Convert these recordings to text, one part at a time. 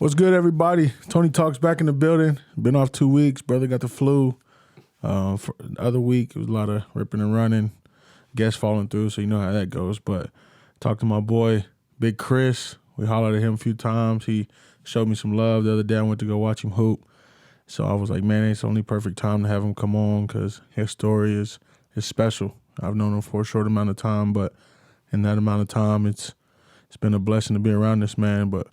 What's good, everybody? Tony Talks back in the building. Been off 2 weeks. Brother got the flu. For the other week, it was a lot of ripping and running. Guests falling through, so you know how that goes. But talked to my boy, Big Chris. We hollered at him a few times. He showed me some love the other day. I went to go watch him hoop. So I was like, man, it's the only perfect time to have him come on because his story is special. I've known him for a short amount of time, but in that amount of time, it's been a blessing to be around this man. But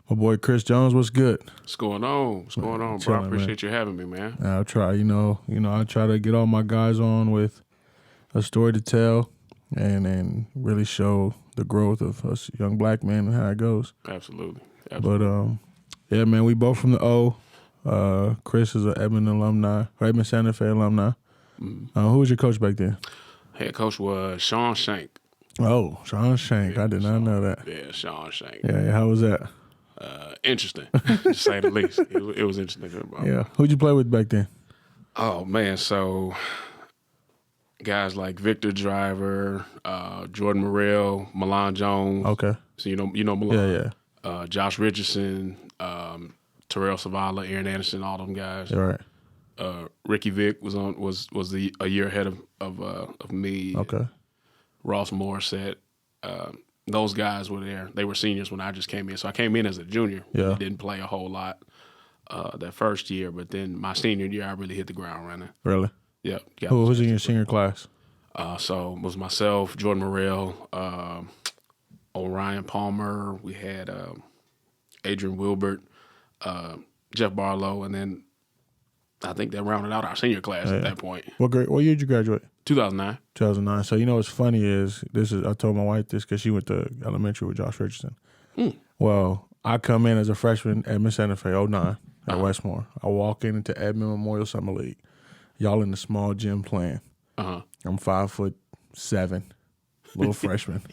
my boy Chris Jones, what's good? What's going on? What's going on, bro? I appreciate you having me, man. I'll try, I try to get all my guys on with a story to tell and really show the growth of us young black men and how it goes. Absolutely. But, yeah, man, we both from the O. Chris is an Edmond Santa Fe alumni. Who was your coach back then? Head coach was Sean Shank. Oh, Sean Shank. Yeah, I did not know that. Yeah, Sean Shank. Yeah, how was that? Interesting, to say the least. It was interesting. Bro. Yeah. Who'd you play with back then? Oh, man, so guys like Victor Driver, Jordan Morrell, Milan Jones. Okay. So you know Milan. Yeah. Josh Richardson, Terrell Savala, Aaron Anderson, all them guys. All right. Ricky Vick was a year ahead of me. Okay. Ross Morissette. Those guys were there. They were seniors when I just came in. So I came in as a junior. Yeah. Didn't play a whole lot that first year, but then my senior year, I really hit the ground running. Really? Yeah. Who was in your senior class? So it was myself, Jordan Morrell, Orion Palmer. We had Adrian Wilbert, Jeff Barlow, and then I think that rounded out our senior class at that point. What year did you graduate? 2009. 2009. So you know what's funny is I told my wife this because she went to elementary with Josh Richardson. Well, I come in as a freshman at Miss Santa Fe, 09 at Westmore. I walk into Edmond Memorial Summer League. Y'all in the small gym playing. I'm 5'7", little freshman.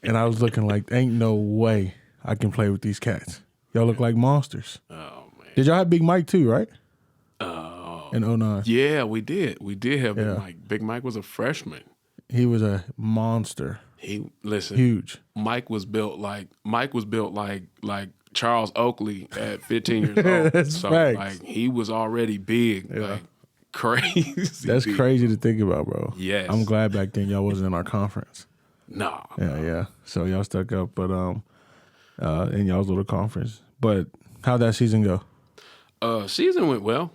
And I was looking like, ain't no way I can play with these cats. Y'all look like monsters. Oh, man. Did y'all have Big Mike too, right? In 09. Yeah, we did. We did have Big Mike. Big Mike was a freshman. He was a monster. Huge. Mike was built like Charles Oakley at 15 years old. That's so facts. like he was already big, like crazy. That's crazy to think about, bro. Yes. I'm glad back then y'all wasn't in our conference. No. Yeah. So y'all stuck up, but in y'all's little conference. But how'd that season go? Season went well.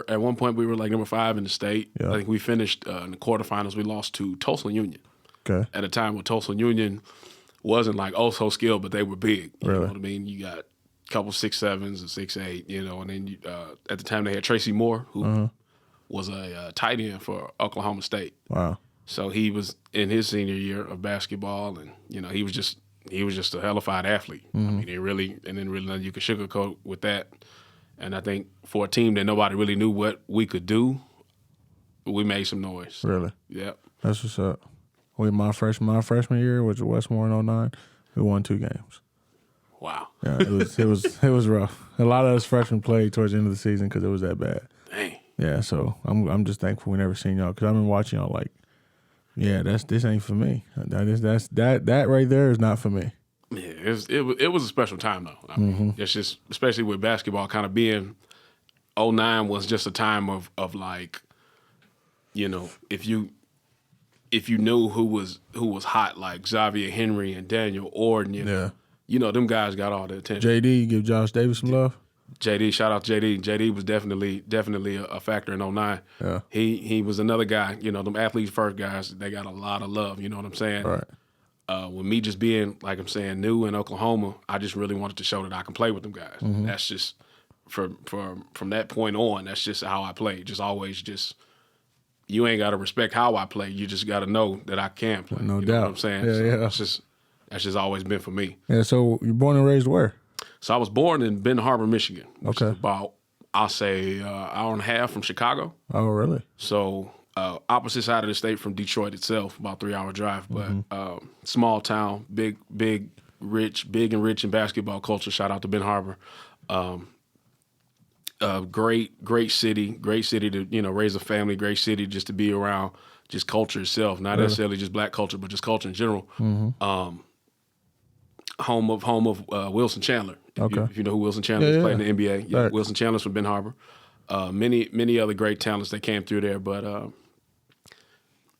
At one point we were like number 5 in the state. Yeah. I think we finished in the quarterfinals. We lost to Tulsa Union. Okay. At a time when Tulsa Union wasn't like so skilled, but they were big. You Really? know what I mean? You got a couple 6'7" and 6'8", and then at the time they had Tracy Moore, who was a tight end for Oklahoma State. Wow. So he was in his senior year of basketball, and he was just a hellified athlete. I mean, and then really nothing you could sugarcoat with that. And I think for a team that nobody really knew what we could do, we made some noise. Really? Yep. That's what's up. My freshman year, which was Westmore in 09, we won 2 games. Wow. Yeah, it was rough. A lot of us freshmen played towards the end of the season because it was that bad. Dang. Yeah, so I'm just thankful we never seen y'all because I've been watching y'all like, yeah, this ain't for me. That right there is not for me. Yeah, it was a special time though. I mean, it's just especially with basketball kind of being 09 was just a time of like, if you knew who was hot like Xavier Henry and Daniel Orden, them guys got all the attention. JD, give Josh Davis some love. JD, shout out to JD. JD was definitely a factor in 09. Yeah. He was another guy, them athletes first guys, they got a lot of love, you know what I'm saying? Right. With me just being, like I'm saying, new in Oklahoma, I just really wanted to show that I can play with them guys. That's just, from that point on, that's just how I play. Just always you ain't got to respect how I play. You just got to know that I can play. No you doubt. Know what I'm saying? Yeah. That's just always been for me. Yeah, so you're born and raised where? So I was born in Benton Harbor, Michigan, which Okay. is about, I'll say, hour and a half from Chicago. Oh, really? So opposite side of the state from Detroit itself, about 3-hour drive. But small town, big and rich in basketball culture. Shout out to Benton Harbor. Great city to raise a family. Great city just to be around. Just culture itself, not necessarily just black culture, but just culture in general. home of Wilson Chandler. If you know who Wilson Chandler is, playing in the NBA. Yeah, Right. Wilson Chandler's from Ben Harbor. Many other great talents that came through there, but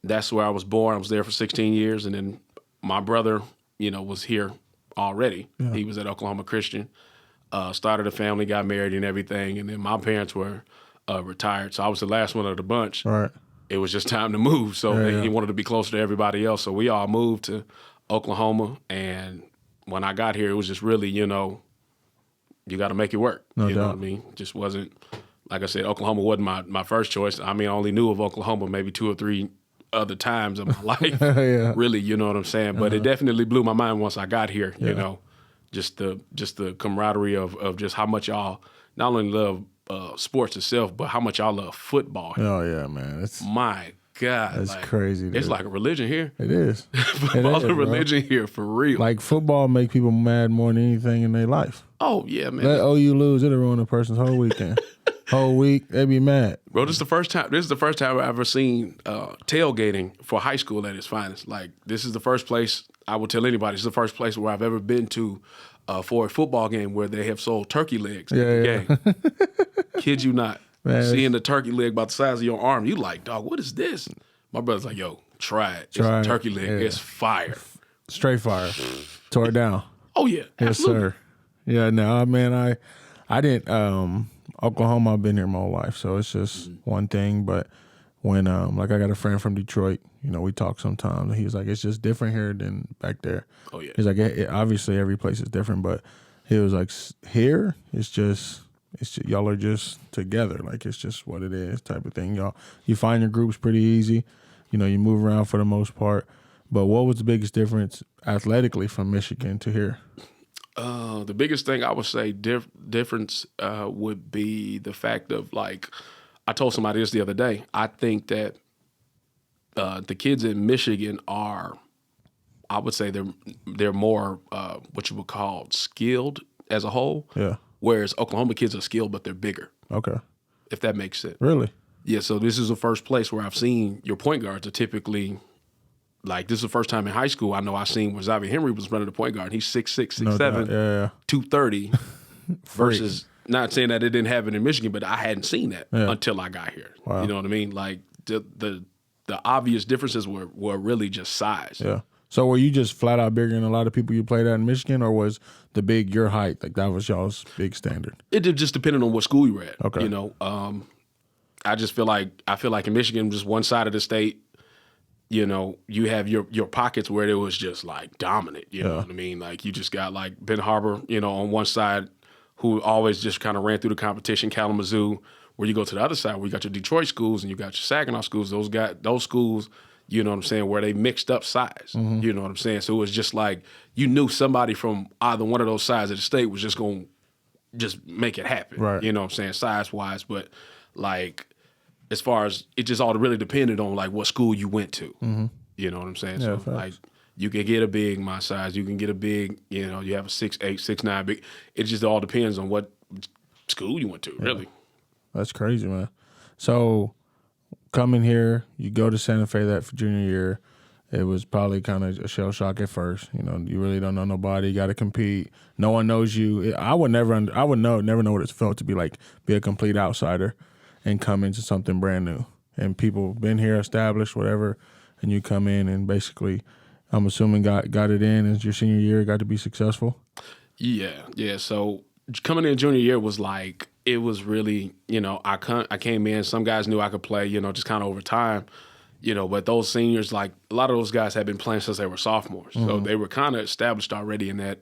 that's where I was born. I was there for 16 years, and then my brother, was here already. Yeah. He was at Oklahoma Christian, started a family, got married and everything, and then my parents were retired, so I was the last one of the bunch. Right. It was just time to move, so Yeah. he wanted to be closer to everybody else, so we all moved to Oklahoma, and when I got here, it was just really, you got to make it work. No you know doubt. what I mean? Just wasn't, like I said, Oklahoma wasn't my first choice. I mean, I only knew of Oklahoma maybe 2 or 3 other times in my life. Yeah. Really, you know what I'm saying? But it definitely blew my mind once I got here, just the camaraderie of just how much y'all not only love sports itself, but how much y'all love football. Oh yeah, man. My God. That's crazy. It's dude. like a religion here. It is. Football is, a bro. religion here for real. Like football make people mad more than anything in their life. Oh yeah, man. Let OU lose, it'll ruin a person's whole weekend. Whole week, they be mad. Bro, this is the first time I've ever seen tailgating for high school at its finest. Like, this is the first place, I will tell anybody, this is the first place where I've ever been to for a football game where they have sold turkey legs at the game. Kid you not. Man, Seeing the turkey leg about the size of your arm, you like, dog, what is this? My brother's like, yo, try it. Try It's it. a turkey leg. Yeah. It's fire. Straight fire. Tore it down. Oh, yeah. Yes, Absolutely. sir. Yeah, no, man, I didn't Oklahoma, I've been here my whole life, so it's just one thing. But when like I got a friend from Detroit, we talk sometimes, and he's like, it's just different here than back there. Oh, yeah. He's like, obviously every place is different, but he was like, here it's just y'all are just together, like it's just what it is type of thing. You find your groups pretty easy, you move around for the most part. But what was the biggest difference athletically from Michigan to here? The biggest thing I would say difference would be the fact of, like, I told somebody this the other day. I think that the kids in Michigan are, I would say they're more what you would call skilled as a whole. Yeah. Whereas Oklahoma kids are skilled, but they're bigger, Okay. if that makes sense. Really? Yeah, so this is the first place where I've seen your point guards are typically, like, this is the first time in high school I know I've seen where Xavier Henry was running the point guard. He's 6'6", 6'7", doubt. Yeah. 230 versus, not saying that it didn't happen in Michigan, but I hadn't seen that until I got here. Wow. You know what I mean? Like, the obvious differences were really just size. Yeah. So were you just flat out bigger than a lot of people you played at in Michigan, or was the big your height? Like that was y'all's big standard? It just depended on what school you were at. Okay. I just feel like in Michigan, just one side of the state, you have your pockets where it was just like dominant. You know what I mean? Like you just got like Ben Harbor, on one side, who always just kind of ran through the competition. Kalamazoo, where you go to the other side, where you got your Detroit schools and you got your Saginaw schools. Those schools, you know what I'm saying, where they mixed up size. You know what I'm saying? So it was just like you knew somebody from either one of those sides of the state was just going to just make it happen. Right. You know what I'm saying, size-wise. But, like, as far as it just all really depended on, like, what school you went to. You know what I'm saying? Yeah, So, facts. like, you can get a big my size. You can get a big, you have a 6'8", 6'9", big. It just all depends on what school you went to, really. That's crazy, man. So coming here, you go to Santa Fe that for junior year. It was probably kind of a shell shock at first. You really don't know nobody. You got to compete. No one knows you. I would never know what it felt to be a complete outsider and come into something brand new. And people been here, established, whatever, and you come in and basically, I'm assuming got it in as your senior year, got to be successful. Yeah. So coming in junior year was like, it was really, I came in, some guys knew I could play, just kind of over time, but those seniors, like a lot of those guys had been playing since they were sophomores. So they were kind of established already in that,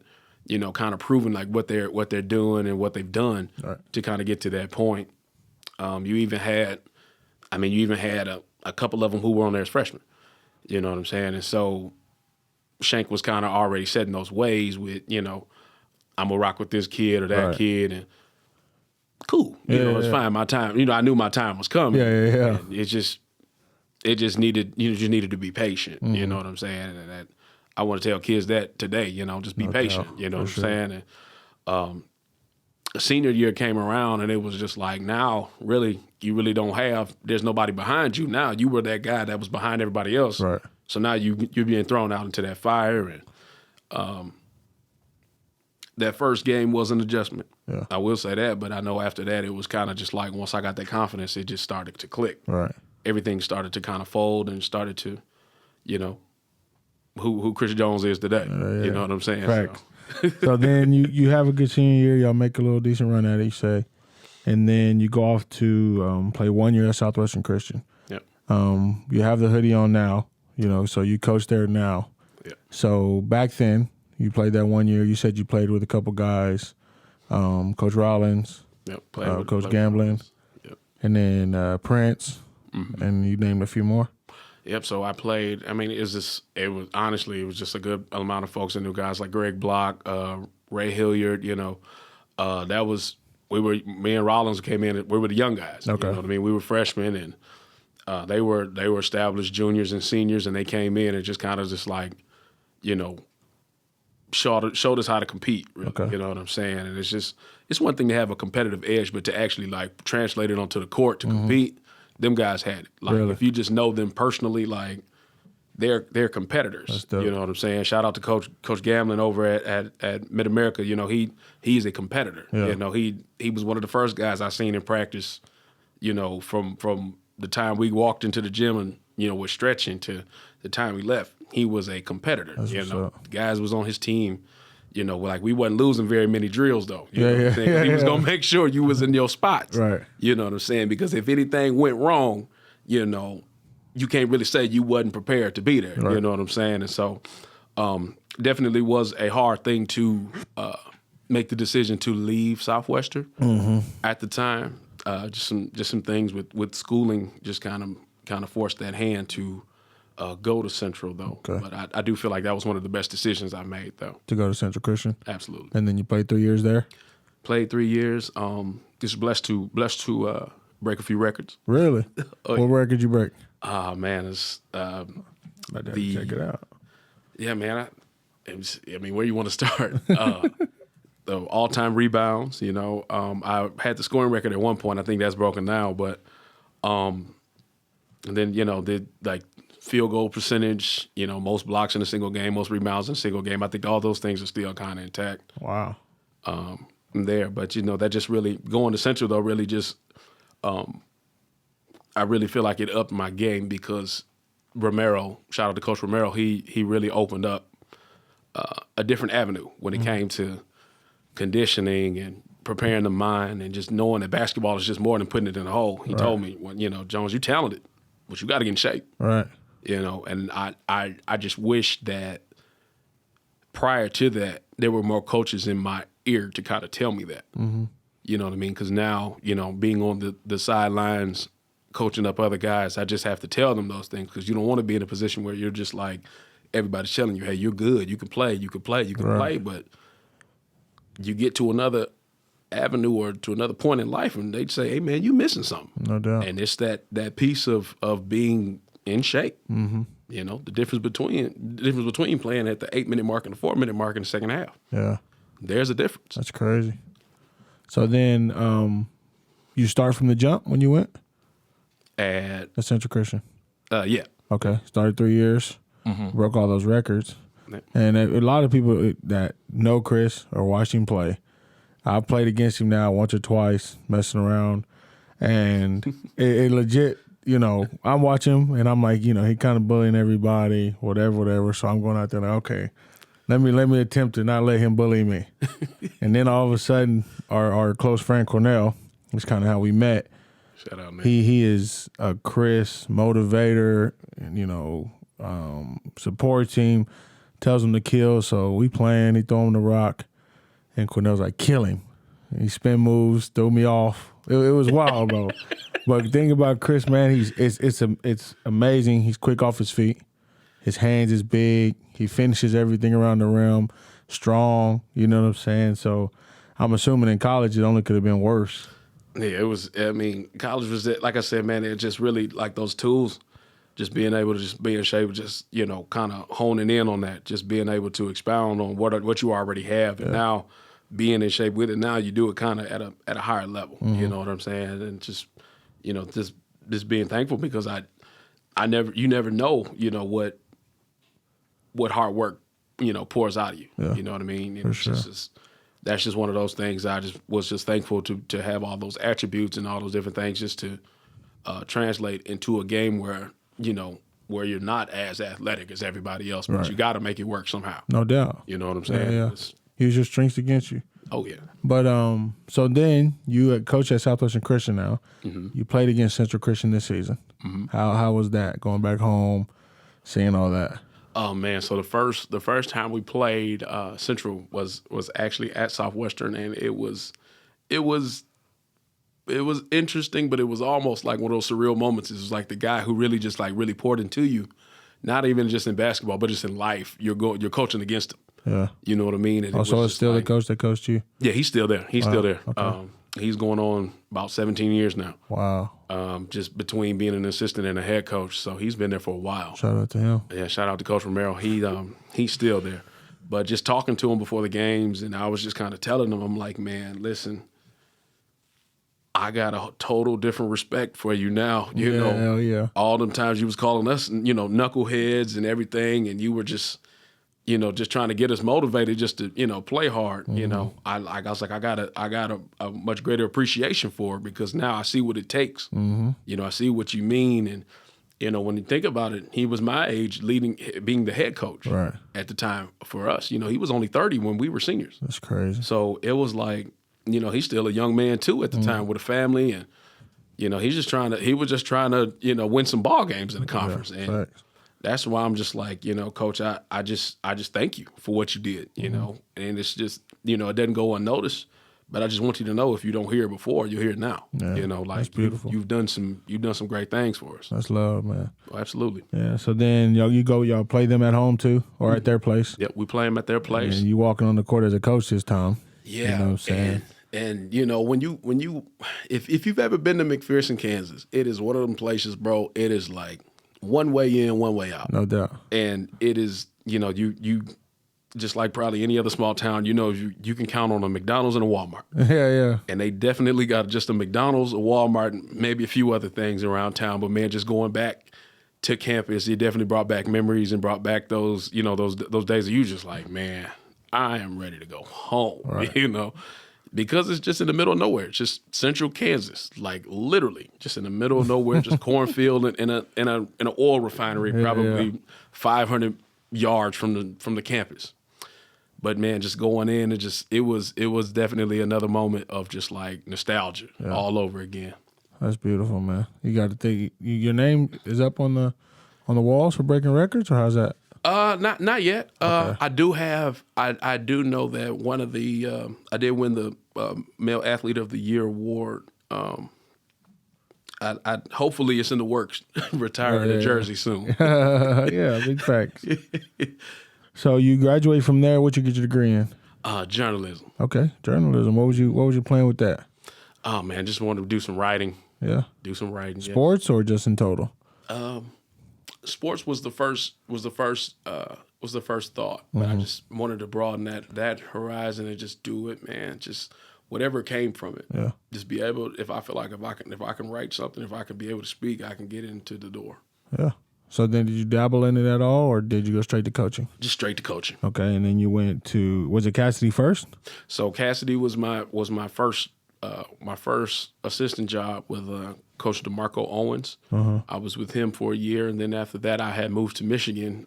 kind of proving like what they're doing and what they've done to kind of get to that point. You even had a couple of them who were on there as freshmen. You know what I'm saying? And so Shank was kind of already setting those ways with, I'm going to rock with this kid or that kid. And cool. It's fine. My time, I knew my time was coming. Yeah. And it just needed, to be patient. You know what I'm saying? And I want to tell kids that today, just be patient. doubt, You know what I'm saying? And senior year came around and it was just like, now really, you really there's nobody behind you. Now you were that guy that was behind everybody else. Right. So now you're being thrown out into that fire. And that first game was an adjustment. Yeah. I will say that, but I know after that it was kind of just like once I got that confidence, it just started to click. Right. Everything started to kind of fold and started to, you know, who Chris Jones is today. You know what I'm saying? Facts. So then you have a good senior year. Y'all make a little decent run at it, you say. And then you go off to play 1 year at Southwestern Christian. Yep. You have the hoodie on now, you know, so you coach there now. Yep. So back then, you played that 1 year. You said you played with a couple guys, Coach Rollins, Yep. Coach Gamblin, Yep. and then Prince, and you named a few more. Yep. So I played. I mean, it was just a good amount of folks. I knew guys like Greg Block, Ray Hilliard. You know, me and Rollins came in. We were the young guys. Okay. You know what I mean? We were freshmen, and they were established juniors and seniors, and they came in and just kind of just like, you know, showed us how to compete. Really. Okay. You know what I'm saying? And it's one thing to have a competitive edge, but to actually like translate it onto the court to compete. Them guys had it. Like Really? if you just know them personally, like they're competitors. That's dope. You know what I'm saying? Shout out to Coach Gamblin over at Mid America. You know, he's a competitor. Yeah. You know, he was one of the first guys I seen in practice, you know, from the time we walked into the gym and, you know, was stretching to the time we left. He was a competitor. That's you what's know, up. the guys was on his team. You know, like we wasn't losing very many drills though. You know what I'm saying? Yeah, He was yeah. gonna make sure you was in your spots. Right. You know what I'm saying? Because if anything went wrong, you know, you can't really say you wasn't prepared to be there. Right. You know what I'm saying? And so definitely was a hard thing to make the decision to leave Southwestern at the time. Just some things with schooling just kind of forced that hand to go to Central though. Okay. But I do feel like that was one of the best decisions I made though. To go to Central Christian. Absolutely. And then you played 3 years there? Played 3 years. Just blessed to break a few records. Really? What record you break? Oh man, it's I gotta The- check it out. yeah, man. I mean, where you want to start? The all-time rebounds. You know, I had the scoring record at one point. I think that's broken now, but and then you know did like field goal percentage. You know, most blocks in a single game, most rebounds in a single game. I think all those things are still kind of intact Wow. there. But you know, that just really going to Central though really just I really feel like it upped my game because Romero, shout out to Coach Romero, he really opened up a different avenue when it came to conditioning and preparing the mind and just knowing that basketball is just more than putting it in a hole. He told me, well, you know, Jones, you talented, but you got to get in shape. Right. You know, and I just wish that prior to that there were more coaches in my ear to kind of tell me that. You know what I mean? Because now, you know, being on the sidelines, coaching up other guys, I just have to tell them those things because you don't want to be in a position where you're just like, everybody's telling you, hey, you're good, you can play, you can play, but you get to another avenue or to another point in life and they'd say, hey, man, you missing something. No doubt. And it's that piece of being in shape. You know, the difference between playing at the 8-minute mark and the 4-minute mark in the second half. Yeah. There's a difference. That's crazy. So then you start from the jump when you went At to Central Christian. yeah. Okay. Started 3 years. Broke all those records. Yeah. And a lot of people that know Chris or watch him play, I've played against him now once or twice, messing around. And it legit, you know, I'm watching him and I'm like, you know, he kind of bullying everybody, whatever. So I'm going out there like, okay, let me attempt to not let him bully me. And then all of a sudden, our close friend Cornell, that's kind of how we met. Shout out, man. He is a Chris motivator, and, you know, support team, tells him to kill. So we playing, he throw him the rock, and Cornell's like, kill him. And he spin moves, threw me off. It was wild, bro. But the thing about Chris, man, it's amazing. He's quick off his feet. His hands is big. He finishes everything around the rim. Strong, you know what I'm saying? So I'm assuming in college it only could have been worse. Yeah, it was. I mean, college was like I said, man. It just really like those tools, just being able to just be in shape, just you know, kind of honing in on that, just being able to expound on what you already have, and now being in shape with it. Now you do it kind of at a higher level. You know what I'm saying? And just you know, just being thankful because you never know, you know what hard work you know pours out of you. Yeah, you know what I mean? for It's sure. just that's just one of those things. I just was just thankful to have all those attributes and all those different things just to translate into a game where, where you're not as athletic as everybody else, but you got to make it work somehow. No doubt. You know what I'm saying? Yeah. Use your strengths against you. Oh, yeah. But so then you coach at Southwestern Christian now. You played against Central Christian this season. How was that, going back home, seeing all that? Oh, man. So the first time we played Central was actually at Southwestern, and it was interesting, but it was almost like one of those surreal moments. It was like the guy who really just really poured into you, not even just in basketball, but just in life. You're coaching against him. Yeah. You know what I mean? And so it's still the coach that coached you? Yeah, he's still there. He's still there. Okay. He's going on about 17 years now. Wow. Just between being an assistant and a head coach. So he's been there for a while. Shout out to him. Yeah, shout out to Coach Romero. He's still there. But just talking to him before the games, and I was just kind of telling him, I'm like, man, listen, I got a total different respect for you now. You know, hell yeah. All them times you was calling us, knuckleheads and everything, and you were just, just trying to get us motivated just to, play hard. I was like, I got a much greater appreciation for it because now I see what it takes. I see what you mean. And, when you think about it, he was my age being the head coach at the time for us. He was only 30 when we were seniors. That's crazy. So it was like, he's still a young man too at the time with a family. And, he was just trying to, win some ball games in the conference. Yeah, and that's why I'm just like, Coach, I just thank you for what you did, and it's just, it doesn't go unnoticed, but I just want you to know if you don't hear it before, you'll hear it now. Yeah, that's beautiful. You've done some great things for us. That's love, man. Oh, absolutely. Yeah. So then y'all play them at home too, or at their place? Yep, we play them at their place. And you walking on the court as a coach this time. Yeah. You know what I'm saying? And if you've ever been to McPherson, Kansas, it is one of them places, bro. It is like one way in, one way out. No doubt. And it is, you just like probably any other small town, you can count on a McDonald's and a Walmart. Yeah. And they definitely got just a McDonald's, a Walmart, and maybe a few other things around town. But man, just going back to campus, it definitely brought back memories and brought back those, those days that you just like, man, I am ready to go home, Right. Because it's just in the middle of nowhere. It's just central Kansas, like literally just in the middle of nowhere, just cornfield and an oil refinery, probably 500 yards from the campus. But man, just going in, it was definitely another moment of just like nostalgia all over again. That's beautiful, man. You got to think your name is up on the walls for breaking records, or how's that? Not yet. Okay. I do know that one of the I did win the Male Athlete of the Year award. I hopefully it's in the works. Retiring in Jersey soon. Yeah, big facts. So you graduate from there. What you get your degree in? Journalism. Okay, journalism. What was you playing with that? Oh man, just wanted to do some writing. Yeah. Do some writing. Sports or just in total? Sports was the first thought, but I just wanted to broaden that horizon and just do it, man. Just whatever came from it. Yeah. Just be able, if I feel like if I can write something, if I can be able to speak, I can get into the door. Yeah. So then did you dabble in it at all, or did you go straight to coaching? Just straight to coaching. Okay, and then you went to, was it Cassidy first? So Cassidy was my first assistant job with Coach DeMarco Owens. I was with him for a year, and then after that, I had moved to Michigan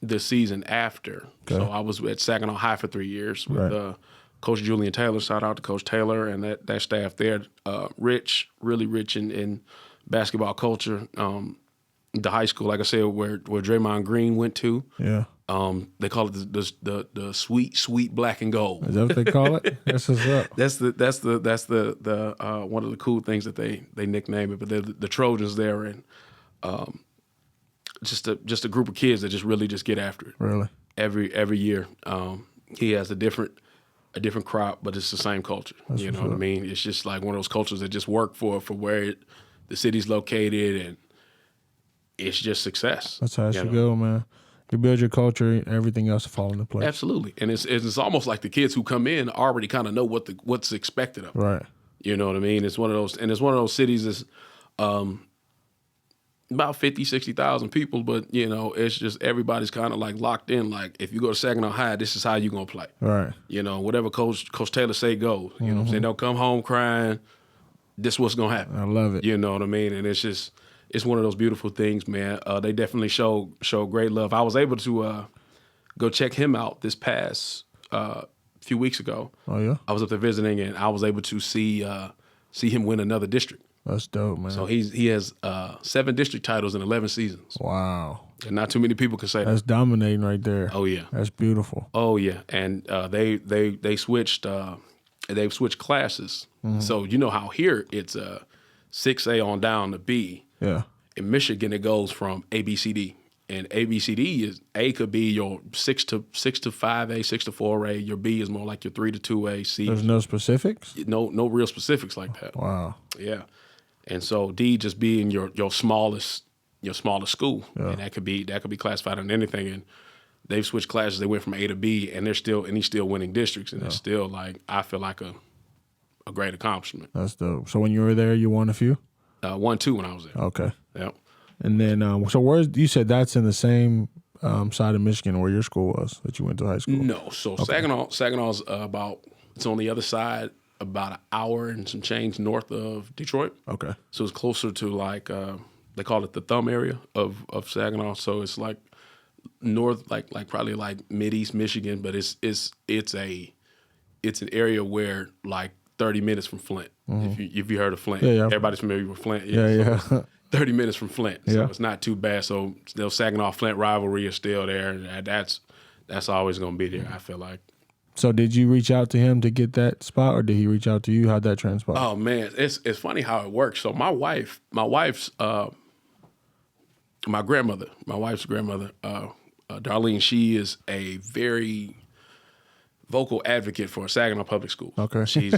the season after. Okay. So I was at Saginaw High for 3 years with Coach Julian Taylor. Shout out to Coach Taylor and that staff there. Really rich in basketball culture. The high school, like I said, where Draymond Green went to. Yeah. They call it the sweet black and gold. Is that what they call it? That's what's up. That's the one of the cool things that they nickname it. But they're the Trojans there, and just a group of kids that just really just get after it. Really, every year. He has a different crop, but it's the same culture. That's you know what I mean? It's just like one of those cultures that just work for where the city's located, and it's just success. That's how it should go, man. You build your culture, everything else will fall into place. Absolutely, and it's almost like the kids who come in already kind of know what's expected of them. Right. You know what I mean? It's one of those, and it's one of those cities that's about 50, 60,000 people, but you know, it's just everybody's kind of like locked in. Like if you go to Saginaw High, this is how you gonna play. Right. You know, whatever Coach Taylor say goes. You know what I'm saying? Don't come home crying. This what's gonna happen. I love it. You know what I mean? And it's one of those beautiful things, man. They definitely show great love. I was able to go check him out this past few weeks ago. Oh yeah. I was up there visiting, and I was able to see him win another district. That's dope, man. So he has 7 district titles in 11 seasons. Wow. And not too many people can say That's that. dominating right there. Oh yeah. That's beautiful. Oh yeah. And they switched they've switched classes. So you know how here it's 6A on down to B. Yeah. In Michigan it goes from A B C D. And A B C D is A could be your 6 to 5A, 6 to 4A. Your B is more like your 3 to 2A. C. There's no specifics? No real specifics like that. Wow. Yeah. And so D just being your smallest school. Yeah. And that could be classified in anything. And they've switched classes. They went from A to B, and he's still winning districts. And it's still like, I feel like a great accomplishment. That's dope. So when you were there, you won a few? 1-2 when I was there. Okay. Yep. And then, so you said that's in the same side of Michigan where your school was that you went to high school? No. So Saginaw's it's on the other side, about an hour and some change north of Detroit. Okay. So it's closer to like, they call it the thumb area of Saginaw. So it's like north, like probably like mid-east Michigan, but it's an area where like 30 minutes from Flint. If you heard of Flint, Yeah. everybody's familiar with Flint. Yeah. 30 minutes from Flint, so Yeah. it's not too bad. So the Saginaw-Flint rivalry is still there, and that's always going to be there. I feel like. So did you reach out to him to get that spot, or did he reach out to you? How'd that transpire? Oh man, it's funny how it works. So my wife's my wife's grandmother, Darlene, she is a very vocal advocate for Saginaw Public Schools. Okay. she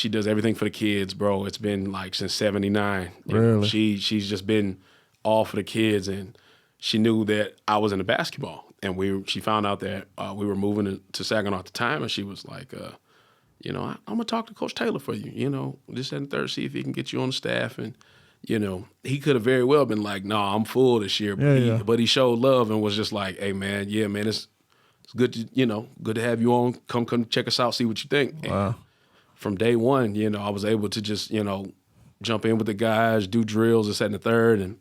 does everything for the kids, bro. It's been like since '79. Really? She's just been all for the kids, and she knew that I was into basketball, and she found out that we were moving to Saginaw at the time, and she was like, I'm gonna talk to Coach Taylor for you. This and the third, see if he can get you on the staff. And he could have very well been like, no, I'm full this year, but he showed love and was just like, hey man, it's good to good to have you on. Come check us out, see what you think. Wow. And from day one, I was able to just jump in with the guys, do drills, this and the third,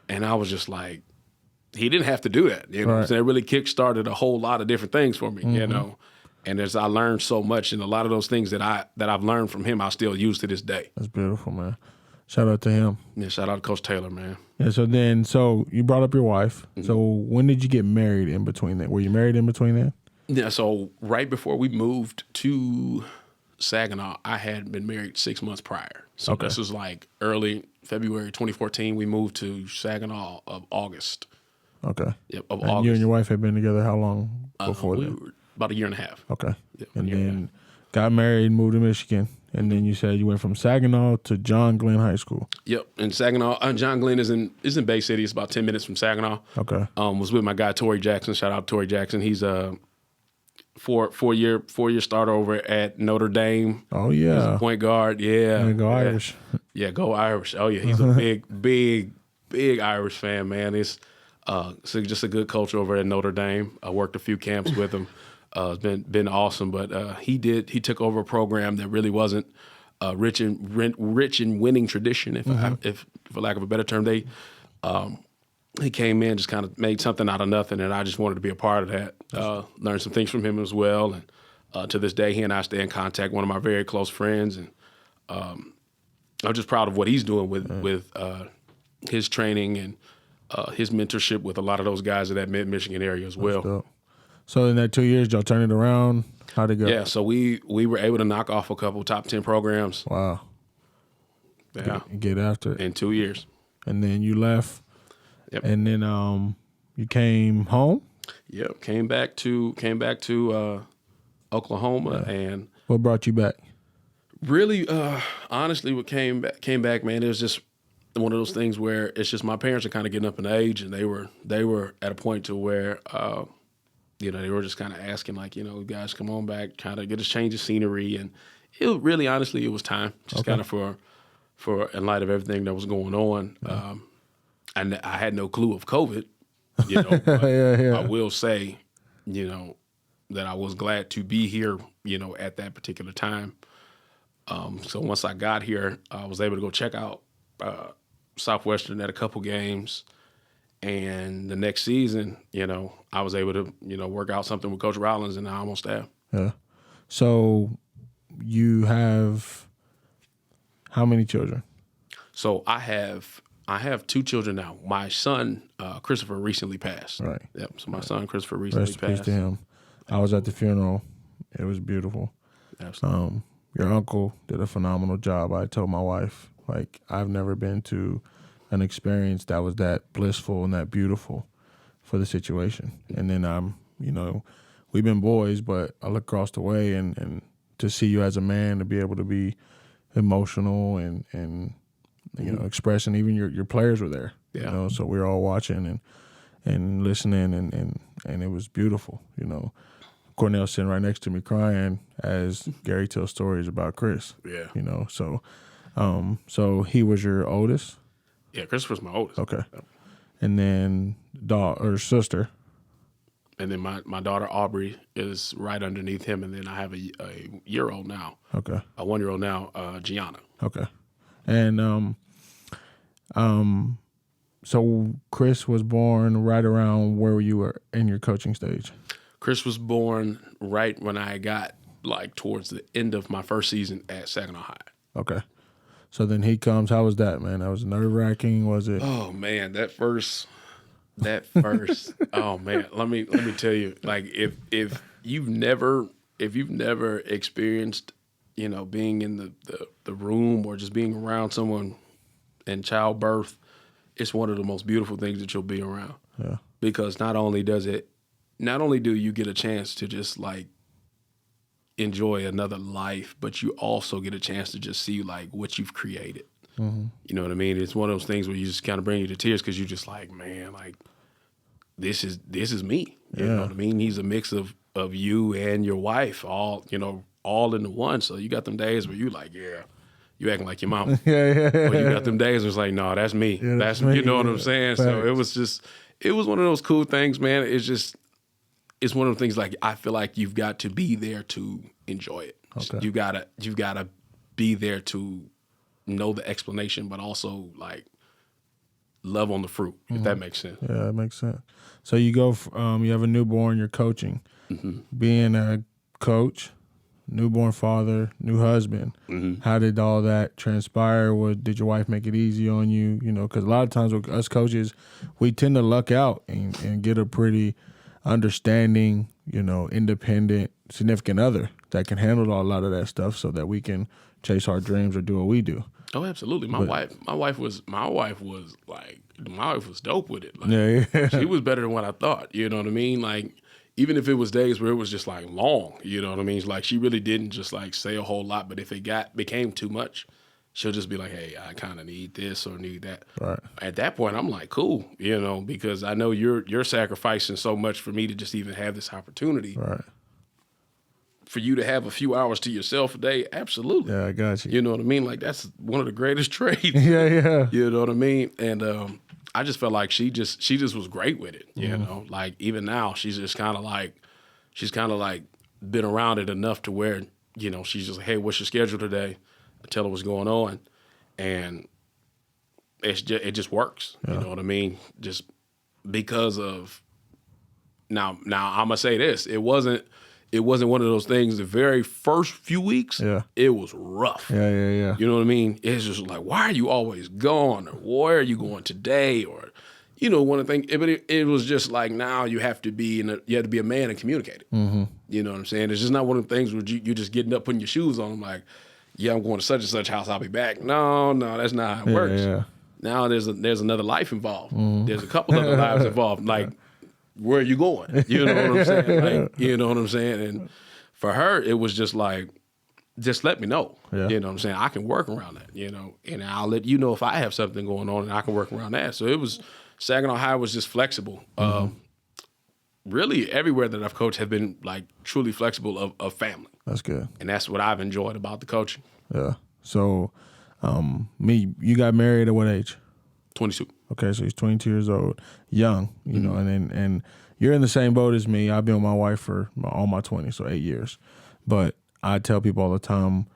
and I was just like, he didn't have to do that. Right. So it really kick-started a whole lot of different things for me, And as I learned so much, and a lot of those things that I've learned from him, I still use to this day. That's beautiful, man. Shout out to him. Yeah, shout out to Coach Taylor, man. Yeah, so you brought up your wife. So when did you get married in between that? Were you married in between that? Yeah, so right before we moved to Saginaw, I had been married 6 months prior. So Okay. This was like early February 2014. We moved to Saginaw of August. Okay. Yep, of And August. you and your wife had been together how long before we that? were about a year and a half. Okay. Yep, And a year and a then got married, moved to Michigan. And then you said you went from Saginaw to John Glenn High School. Yep, and Saginaw. John Glenn is in Bay City. It's about 10 minutes from Saginaw. Okay. Was with my guy Torrey Jackson. Shout out to Torrey Jackson. He's a four-year starter over at Notre Dame. Oh, He's yeah. a point guard. Yeah, And go yeah. Irish. Yeah, go Irish. Oh yeah, he's a big Irish fan, man. It's just a good culture over at Notre Dame. I worked a few camps with him. It's been awesome. But he took over a program that really wasn't rich in winning tradition, if for lack of a better term. He came in, just kind of made something out of nothing, and I just wanted to be a part of that. Learned some things from him as well, and to this day, he and I stay in contact. One of my very close friends, and I'm just proud of what he's doing with his training and his mentorship with a lot of those guys in that mid-Michigan area as well. Dope. So in that 2 years, y'all turned it around? How'd it go? Yeah, so we were able to knock off a couple top 10 programs. Wow. Yeah, Get after it. in 2 years. And then you left. Yep. And then you came home? Yep, came back to Oklahoma, and What brought you back? really, honestly, what came back, man, it was just one of those things where it's just my parents are kind of getting up in age, and they were at a point to where they were just kind of asking, like, guys, come on back, kind of get a change of scenery, and it really, honestly, it was time, just kind of for in light of everything that was going on. And I had no clue of COVID, you know. But Yeah. I will say, you know, that I was glad to be here, you know, at that particular time. So once I got here, I was able to go check out Southwestern at a couple games. And the next season, you know, I was able to, you know, work out something with Coach Rollins and I almost have. Yeah. So you have how many children? So I have 2 children now. My son, Christopher, recently passed. Right. Yep. So my son, Christopher, recently Rest in peace passed. to him. I was at the funeral. It was beautiful. Absolutely. Your uncle did a phenomenal job. I told my wife, like, I've never been to an experience that was that blissful and that beautiful for the situation. And then you know, we've been boys, but I look across the way and to see you as a man, to be able to be emotional and you know, expressing, even your players were there. Yeah. You know, so we were all watching and listening and it was beautiful, you know. Cornell sitting right next to me crying as Gary tells stories about Chris. Yeah. You know, so he was your oldest? Yeah, Christopher's my oldest. Okay. And then sister. And then my daughter Aubrey is right underneath him, and then I have a year-old now. Okay. A 1-year-old now, Gianna. Okay. And so Chris was born right around where you were in your coaching stage. Chris was born right when I got like towards the end of my first season at Saginaw High. Okay. So then he comes. How was that, man? That was nerve-wracking, was it? Oh man, that first oh man, let me tell you, like if you've never experienced, you know, being in the room or just being around someone in childbirth, it's one of the most beautiful things that you'll be around. Yeah. Because not only do you get a chance to just like enjoy another life, but you also get a chance to just see like what you've created. Mm-hmm. You know what I mean? It's one of those things where you just kind of bring you to tears because you're just like, man, like this is me. You know what I mean? He's a mix of you and your wife, all into one. So you got them days where you like, yeah, you acting like your mama. Yeah. But you got them days where it's like, no, that's me. Yeah, that's me. You know what I'm saying? Facts. So it was one of those cool things, man. It's one of the things like I feel like you've got to be there to enjoy it. Okay. You've gotta be there to know the explanation, but also like love on the fruit, if that makes sense. Yeah, that makes sense. So you go, you have a newborn, you're coaching. Mm-hmm. Being a coach, newborn father, new husband, how did all that transpire? Did your wife make it easy on you? You know, because a lot of times with us coaches, we tend to luck out and get a pretty understanding, you know, independent, significant other that can handle a lot of that stuff so that we can chase our dreams or do what we do. Oh, absolutely. My wife was dope with it. Like, Yeah. she was better than what I thought. You know what I mean? Like, even if it was days where it was just like long, you know what I mean? Like, she really didn't just like say a whole lot, but if it became too much, she'll just be like, hey, I kind of need this or need that. Right. At that point, I'm like, cool, you know, because I know you're sacrificing so much for me to just even have this opportunity. Right. For you to have a few hours to yourself a day, absolutely. Yeah, I got you. You know what I mean? Like, that's one of the greatest traits. Yeah. You know what I mean? And I just felt like she just was great with it. You know, like even now she's kind of like been around it enough to where, you know, she's just like, hey, what's your schedule today? I tell her what's going on, and it just works. You know what I mean? Just because of now I'm gonna say this. It wasn't one of those things. The very first few weeks, it was rough. Yeah. You know what I mean? It's just like, why are you always gone? Or where are you going today? Or, you know, one of the things. But it was just like, now you have to be you have to be a man and communicate it. Mm-hmm. You know what I'm saying? It's just not one of the things where you're just getting up, putting your shoes on. Like, yeah, I'm going to such and such house. I'll be back. No, that's not how it works. Yeah. Now there's another life involved. There's a couple other lives involved. Like, where are you going? You know what I'm saying? Like, you know what I'm saying? And for her, it was just like, just let me know. Yeah. You know what I'm saying? I can work around that, you know, and I'll let you know if I have something going on and I can work around that. So it was, Saginaw High was just flexible. Really everywhere that I've coached have been like truly flexible of family. That's good. And that's what I've enjoyed about the coaching. Yeah. So You got married at what age? 22. Okay, so he's 22 years old, young, you know, and you're in the same boat as me. I've been with my wife for all my 20s, so 8 years. But I tell people all the time,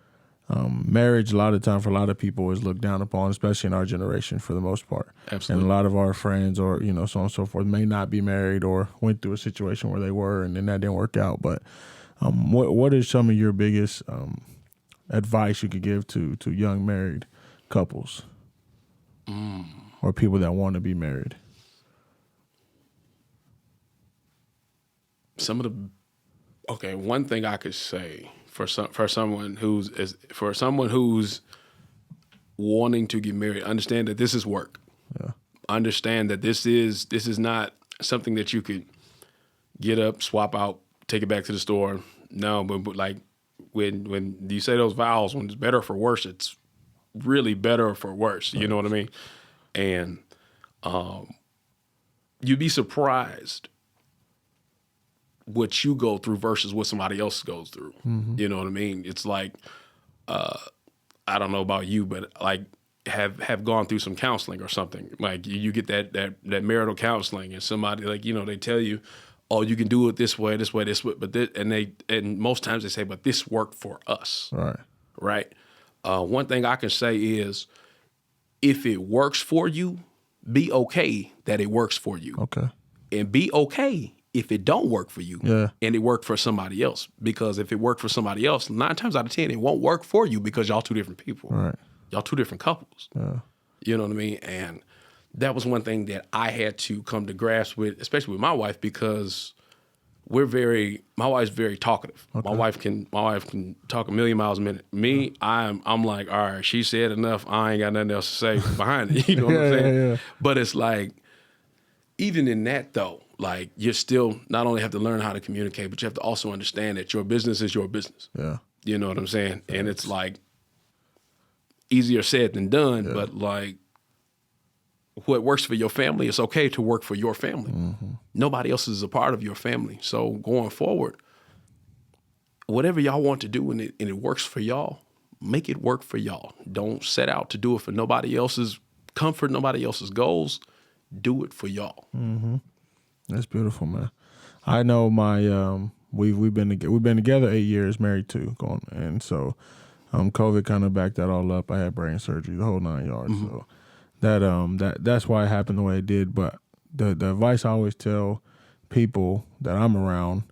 marriage, a lot of time for a lot of people is looked down upon, especially in our generation for the most part. Absolutely. And a lot of our friends or, you know, so on and so forth may not be married or went through a situation where they were and then that didn't work out. But what is some of your biggest advice you could give to young married couples or people that want to be married? One thing I could say for someone who's wanting to get married, understand that this is work. Yeah. Understand that this is not something that you could get up, swap out, take it back to the store. No, but like when you say those vows, when it's better for worse, it's really better for worse. You know what I mean? And you'd be surprised what you go through versus what somebody else goes through. You know what I mean? It's like, I don't know about you, but like have gone through some counseling or something. Like you get that marital counseling and somebody like, you know, they tell you, oh, you can do it this way, but this, and most times they say, but this worked for us. Right. One thing I can say is if it works for you, be okay that it works for you. Okay. And be okay if it don't work for you and it worked for somebody else. Because if it worked for somebody else, 9 times out of 10, it won't work for you because y'all two different people. Right. Y'all two different couples. Yeah. You know what I mean? And that was one thing that I had to come to grasp with, especially with my wife, because my wife's very talkative. Okay. My wife can talk a million miles a minute. Me, I'm like, all right, she said enough. I ain't got nothing else to say behind it. You know what I'm saying? Yeah. But it's like, even in that though, like you still not only have to learn how to communicate, but you have to also understand that your business is your business. Yeah. You know what I'm saying? And it's like easier said than done, but like what works for your family, it's okay to work for your family. Nobody else is a part of your family. So going forward, whatever y'all want to do and it works for y'all, make it work for y'all. Don't set out to do it for nobody else's comfort, nobody else's goals. Do it for y'all. That's beautiful, man. I know we've been together 8 years, married 2, and so COVID kind of backed that all up. I had brain surgery, the whole 9 yards. So that's why it happened the way it did. But the advice I always tell people that I'm around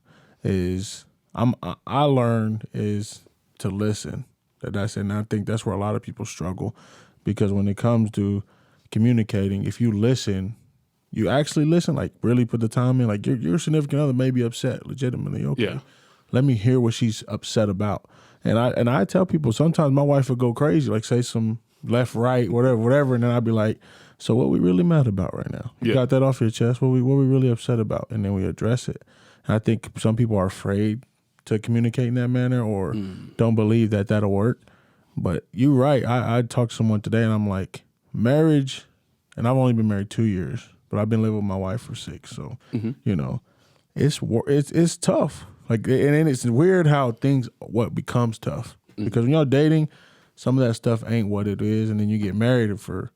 is I learned is to listen. And I think that's where a lot of people struggle, because when it comes to communicating, if you listen, you actually listen, like really put the time in. Like your significant other may be upset, legitimately. Okay, Yeah. Let me hear what she's upset about. And I tell people sometimes my wife would go crazy, like say some left, right, whatever, and then I'd be like, so what we really mad about right now? You got that off your chest? What we really upset about? And then we address it. And I think some people are afraid to communicate in that manner or don't believe that that'll work. But you're right. I talked to someone today and I'm like, marriage, and I've only been married 2 years, but I've been living with my wife for 6. So, you know, it's tough. Like, and it's weird how what becomes tough. Because when you're dating, some of that stuff ain't what it is. And then you get married for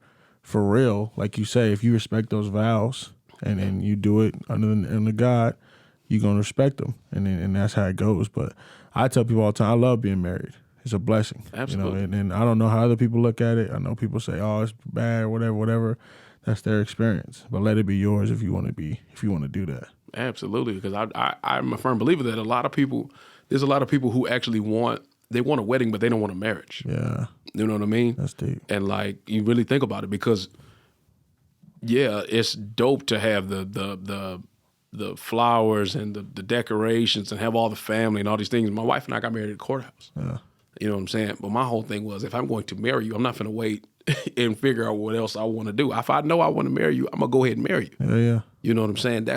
real. Like you say, if you respect those vows and you do it under God, you're going to respect them. And that's how it goes. But I tell people all the time, I love being married. It's a blessing. Absolutely. You know, and I don't know how other people look at it. I know people say, oh, it's bad, whatever. That's their experience. But let it be yours if you want to do that. Absolutely. Because I'm a firm believer that there's a lot of people who actually want a wedding, but they don't want a marriage. Yeah. You know what I mean? That's deep. And like, you really think about it, because it's dope to have the flowers and the decorations and have all the family and all these things. My wife and I got married at the courthouse. Yeah. You know what I'm saying? But my whole thing was, if I'm going to marry you, I'm not going to wait and figure out what else I want to do. If I know I want to marry you, I'm going to go ahead and marry you. Yeah. You know what I'm saying?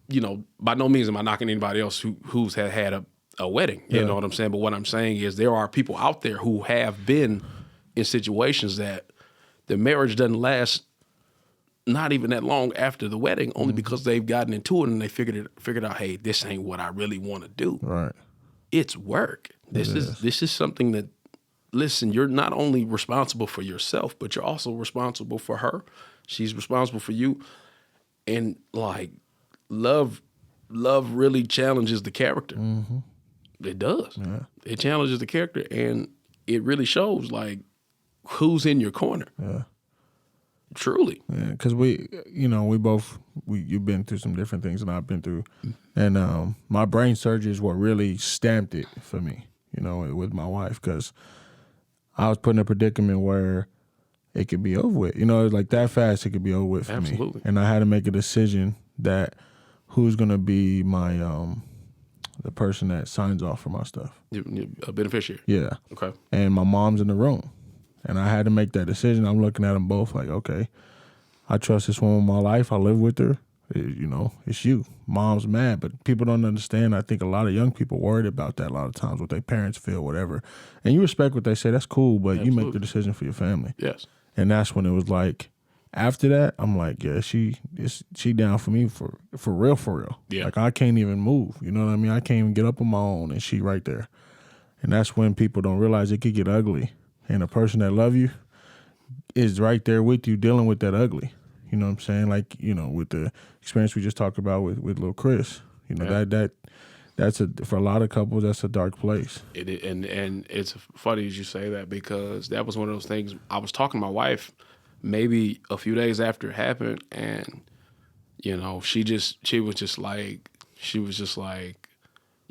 You know, by no means am I knocking anybody else who's had a wedding. You know what I'm saying? But what I'm saying is there are people out there who have been in situations that the marriage doesn't last not even that long after the wedding, only because they've gotten into it and they figured out, hey, this ain't what I really want to do. Right. It's work. This is something that listen, you're not only responsible for yourself, but you're also responsible for her. She's responsible for you. And like love really challenges the character. Mm-hmm. It does. Yeah. It challenges the character, and it really shows like who's in your corner. Yeah. Truly. Yeah, because you've been through some different things than I've been through. And my brain surgery is what really stamped it for me, with my wife, because I was put in a predicament where it could be over with. Like that fast, it could be over with for Absolutely. me. And I had to make a decision that who's going to be my, the person that signs off for my stuff. You're a beneficiary. Yeah. Okay. And my mom's in the room. And I had to make that decision. I'm looking at them both like, okay, I trust this woman with my life. I live with her. It's you. Mom's mad, but people don't understand. I think a lot of young people worried about that a lot of times, what their parents feel, whatever. And you respect what they say. That's cool, but Absolutely. you make the decision for your family. Yes. And that's when it was like, after that, I'm like, yeah, she down for me for real. Yeah. Like I can't even move. You know what I mean? I can't even get up on my own, and she right there. And that's when people don't realize it could get ugly. And the person that love you is right there with you dealing with that ugly. You know what I'm saying? Like, with the experience we just talked about with little Chris. That's for a lot of couples, that's a dark place. And it's funny as you say that, because that was one of those things. I was talking to my wife maybe a few days after it happened, and she was just like,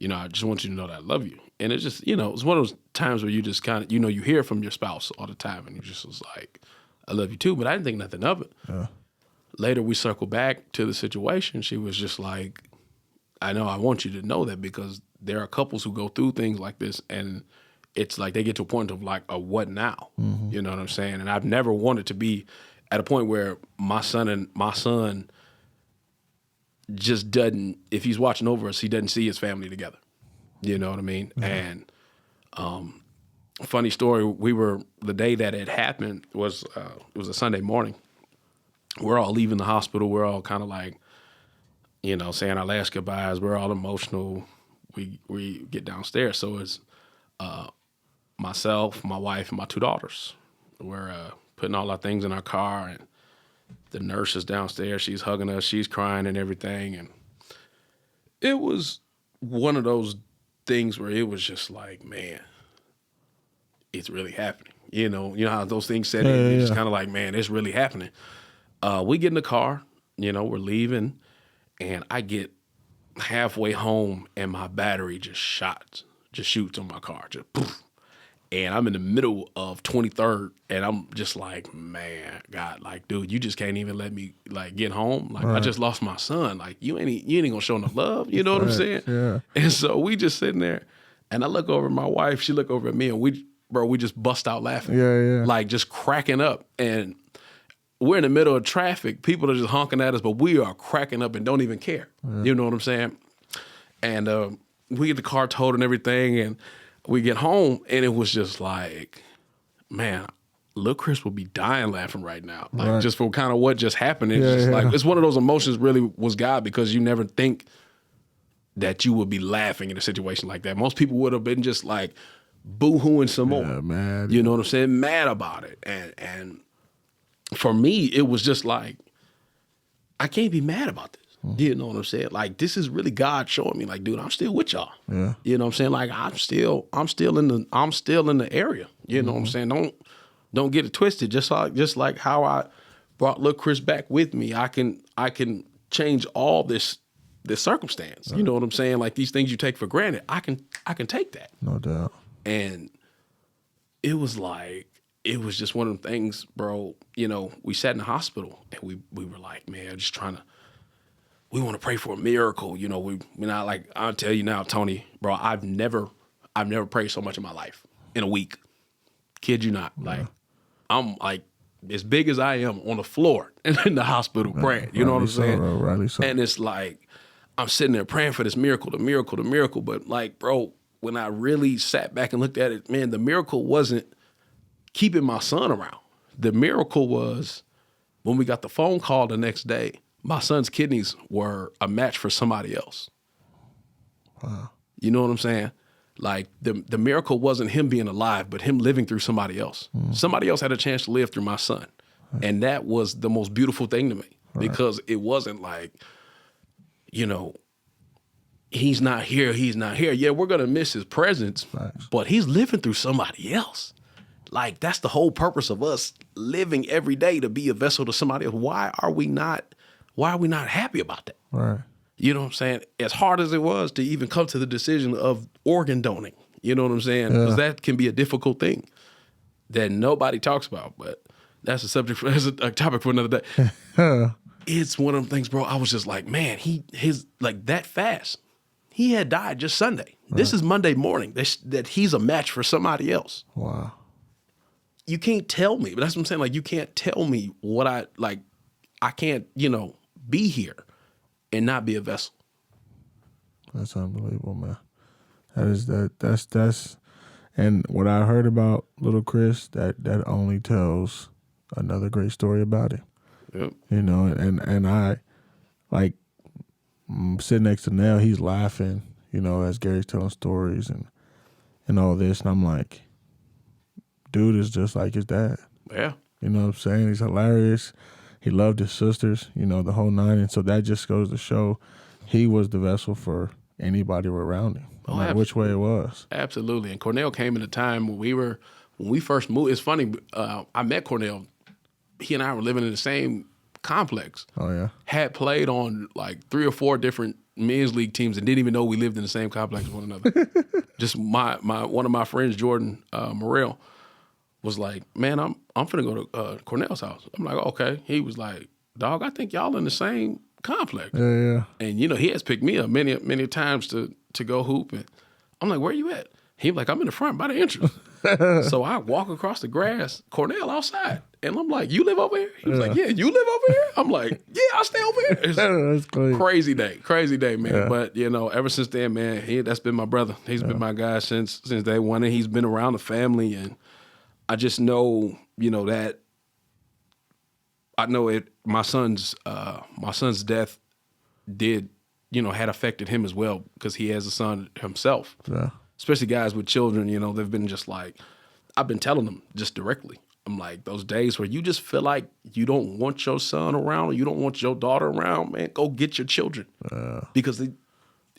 I just want you to know that I love you. And it's just, it's one of those times where you just kind of, you hear from your spouse all the time, and you just was like, I love you too, but I didn't think nothing of it. Yeah. Later, we circled back to the situation. She was just like, I know, I want you to know that, because there are couples who go through things like this, and it's like they get to a point of like, what now? Mm-hmm. You know what I'm saying? And I've never wanted to be at a point where my son just doesn't, if he's watching over us, he doesn't see his family together. You know what I mean? Mm-hmm. And funny story, the day that it happened was it was a Sunday morning. We're all leaving the hospital. We're all kind of like, saying our last goodbyes. We're all emotional. We get downstairs. So it's myself, my wife, and my two daughters. We're putting all our things in our car, and the nurse is downstairs. She's hugging us. She's crying and everything. And it was one of those things where it was just like, man, it's really happening. You know how those things set in. It's just kind of like, man, it's really happening. We get in the car, we're leaving, and I get halfway home, and my battery just shoots on my car, just poof. And I'm in the middle of 23rd, and I'm just like, man, God, like, dude, you just can't even let me like get home. Like, right. I just lost my son. Like, you ain't gonna show no love. You know what I'm saying? Yeah. And so we just sitting there, and I look over at my wife. She look over at me, and we just bust out laughing. Yeah. Like just cracking up. And we're in the middle of traffic. People are just honking at us, but we are cracking up and don't even care. Yeah. You know what I'm saying? And we get the car towed and everything, and we get home, and it was just like, man, little Chris will be dying laughing right now. Like, right. Just for kind of what just happened. It's just like, it's one of those emotions really was God, because you never think that you would be laughing in a situation like that. Most people would have been just like boo-hooing some more. Man. You know what I'm saying? Mad about it. And for me, it was just like, I can't be mad about this. You know what I'm saying? Like, this is really God showing me, like, dude, I'm still with y'all. Yeah. You know what I'm saying? Like, I'm still in the area. You know what I'm saying? Don't get it twisted. Just like how I brought little Chris back with me, I can change all this circumstance. Right. You know what I'm saying? Like, these things you take for granted, I can take that. No doubt. And it was just one of them things, bro. We sat in the hospital, and we were like, man, just we want to pray for a miracle. We're not like, I'll tell you now, Tony, bro, I've never prayed so much in my life in a week. Kid you not. Yeah. Like, I'm like as big as I am on the floor in the hospital praying. You know what I'm saying? Rightly so. And it's like, I'm sitting there praying for this miracle, the miracle. But like, bro, when I really sat back and looked at it, man, the miracle wasn't keeping my son around. The miracle was when we got the phone call the next day, my son's kidneys were a match for somebody else. Wow. You know what I'm saying? Like the miracle wasn't him being alive, but him living through somebody else. Somebody else had a chance to live through my son. And that was the most beautiful thing to me because it wasn't like, you know, he's not here. Yeah, we're going to miss his presence, but he's living through somebody else. Like, that's the whole purpose of us living every day, to be a vessel to somebody else. Why are we not happy about that? Right. You know what I'm saying? As hard as it was to even come to the decision of organ donating, you know what I'm saying? Because that can be a difficult thing that nobody talks about, but that's a topic for another day. It's one of them things, bro. I was just like, man, his that fast. He had died just Sunday. Right. This is Monday morning that he's a match for somebody else. Wow. You can't tell me, but that's what I'm saying. Like, you can't tell me what I can't, be here and not be a vessel. That's unbelievable, man. That's and what I heard about little Chris, that only tells another great story about him. Yep. And I, like, sitting next to Nell, he's laughing, as Gary's telling stories and all this, and I'm like, dude is just like his dad. Yeah. You know what I'm saying? He's hilarious. He loved his sisters, the whole nine. And so that just goes to show he was the vessel for anybody around him, no matter which way it was. Absolutely. And Cornell came in a time when we first moved. It's funny, I met Cornell. He and I were living in the same complex. Oh, yeah? Had played on like 3 or 4 different men's league teams and didn't even know we lived in the same complex with one another. Just one of my friends, Jordan Morrell, was like, man, I'm finna go to Cornell's house. I'm like, okay. He was like, dog, I think y'all in the same complex. Yeah. And he has picked me up many times to go hoop. And I'm like, where you at? He was like, I'm in the front by the entrance. So I walk across the grass, Cornell outside. And I'm like, you live over here? He was like, yeah, you live over here? I'm like, yeah, I stay over here. It's That's crazy day, man. Yeah. But, ever since then, man, that's been my brother. He's been my guy since day one. And he's been around the family. And I just know, that I know it. My son's death did, had affected him as well, because he has a son himself. Yeah. Especially guys with children, they've been just like, I've been telling them just directly. I'm like, those days where you just feel like you don't want your son around or you don't want your daughter around, man, go get your children. Because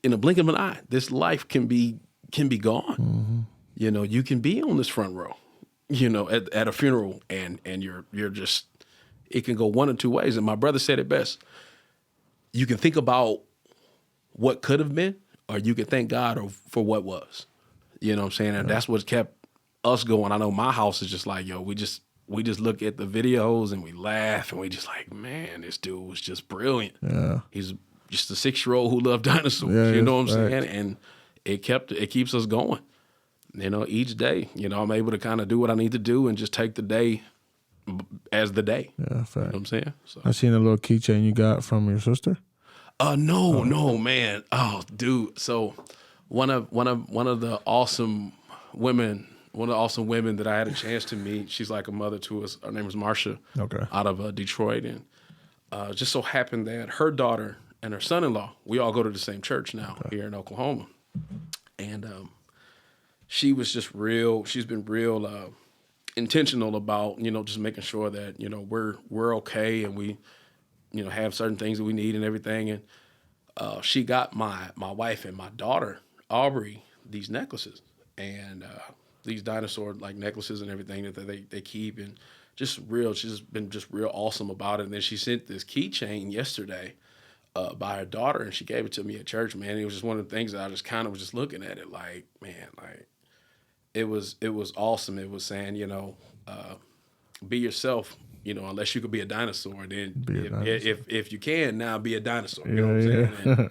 in a blink of an eye, this life can be gone. Mm-hmm. You can be on this front row, at a funeral and you're just, it can go one or two ways. And my brother said it best. You can think about what could have been, or you can thank God for what was. You know what I'm saying? And that's what kept us going. I know my house is just like, we just look at the videos and we laugh and we just like, man, this dude was just brilliant. Yeah. He's just a 6-year-old who loved dinosaurs. Yeah, you know what I'm saying? And it keeps us going. Each day, I'm able to kind of do what I need to do and just take the day as the day. Yeah, fact. You know what I'm saying? So. I seen a little keychain you got from your sister. No, man. Oh, dude. So one of the awesome women that I had a chance to meet, she's like a mother to us. Her name is Marsha. Okay. Out of Detroit. And just so happened that her daughter and her son-in-law, we all go to the same church now here in Oklahoma. And she was just she's been real intentional about, just making sure that, we're okay and we, have certain things that we need and everything. And she got my wife and my daughter, Aubrey, these necklaces and these dinosaur like necklaces and everything that they keep, and just real. She's been just real awesome about it. And then she sent this keychain yesterday by her daughter, and she gave it to me at church, man. It was just one of the things that I just kind of was just looking at it like, man, like it was awesome. It was saying, be yourself, unless you could be a dinosaur. Then if you can now be a dinosaur, you know what I'm saying? And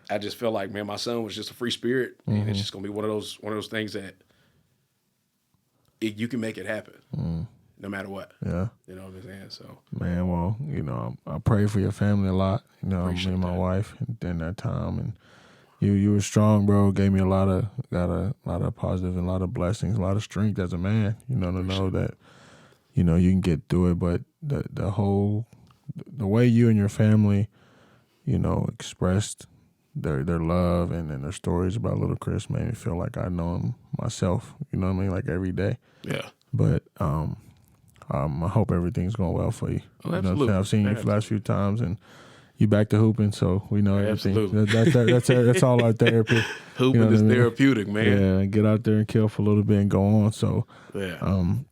I just felt like, man, my son was just a free spirit, and it's just gonna be one of those things that you can make it happen, no matter what. Yeah, you know what I'm saying. So, man, well, I pray for your family a lot. Me and my wife during that time, and you were strong, bro. Gave me a lot of positive and a lot of blessings, a lot of strength as a man. To know that you can get through it, but the way you and your family, expressed their love and their stories about Little Chris made me feel like I know him myself. You know what I mean? Like every day. Yeah. But I hope everything's going well for you. Oh, You know what I'm absolutely. saying? I've seen you for the last few times, and you back to hooping, so we know everything. Absolutely. That's all our therapy. Hooping You know is what I mean? therapeutic, man. Yeah, get out there and kill for a little bit and go on. So, Yeah.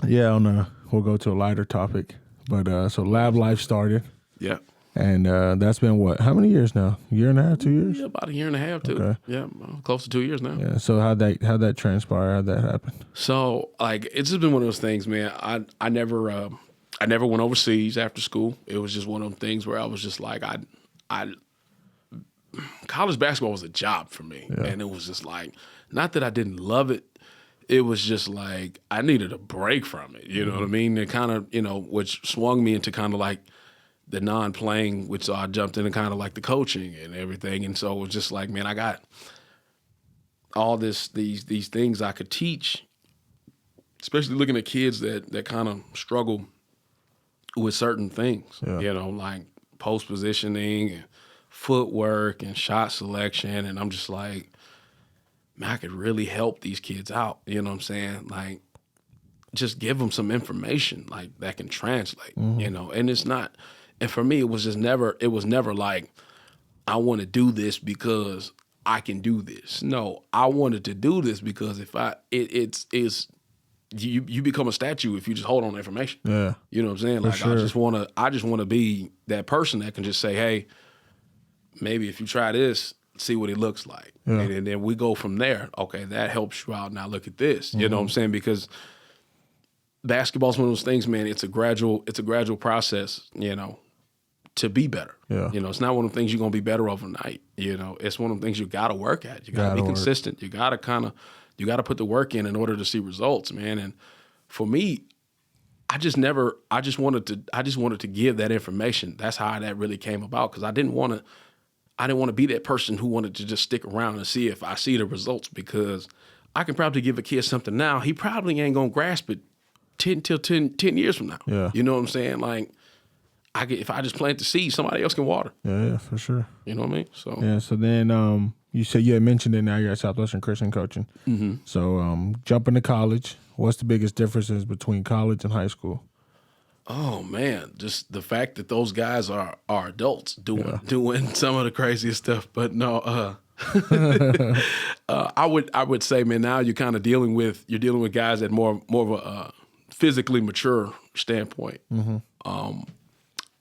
we'll go to a lighter topic. But so Lab Life started, Yeah. and that's been what? How many years now? Year and a half, 2 years? Yeah, about a year and a half, too. Okay. Yeah, close to 2 years now. Yeah. So how'd that transpire? How'd that happen? So, like, it's just been one of those things, man. I never went overseas after school. It was just one of them things where I was just like, college basketball was a job for me. Yeah. And it was just like, not that I didn't love it. It was just like, I needed a break from it. You know what I mean? It kind of, which swung me into kind of like the non-playing, which I jumped into kind of like the coaching and everything. And so it was just like, man, I got all these things I could teach, especially looking at kids that kind of struggle with certain things, Yeah. like post positioning and footwork and shot selection. And I'm just like, man, I could really help these kids out. You know what I'm saying? Like, just give them some information like that can translate, and it's not, and for me, it was never like, I want to do this because I can do this. No, I wanted to do this because you become a statue if you just hold on to information. Yeah. You know what I'm saying? Like, sure. I just want to be that person that can just say, hey, maybe if you try this, see what it looks like. Yeah. And then we go from there. Okay, that helps you out. Now look at this. You know what I'm saying? Because basketball's one of those things, man, it's a gradual process, to be better. Yeah. It's not one of the things you're gonna be better overnight. It's one of the things you gotta work at. You gotta be Gotta work. consistent. You gotta put the work in order to see results, man. And for me, I just wanted to give that information. That's how that really came about, because I didn't want to be that person who wanted to just stick around and see if I see the results, because I can probably give a kid something now. He probably ain't going to grasp it 10 years from now. Yeah. You know what I'm saying? Like, if I just plant the seed, somebody else can water. Yeah, for sure. You know what I mean? So Yeah, so then you said you had mentioned it, now you're at Southwestern Christian coaching. Mm-hmm. So jumping to college, what's the biggest differences between college and high school? Oh man, just the fact that those guys are adults doing some of the craziest stuff. But no, I would say, man, now you're kind of dealing with guys at more of a physically mature standpoint. Mm-hmm.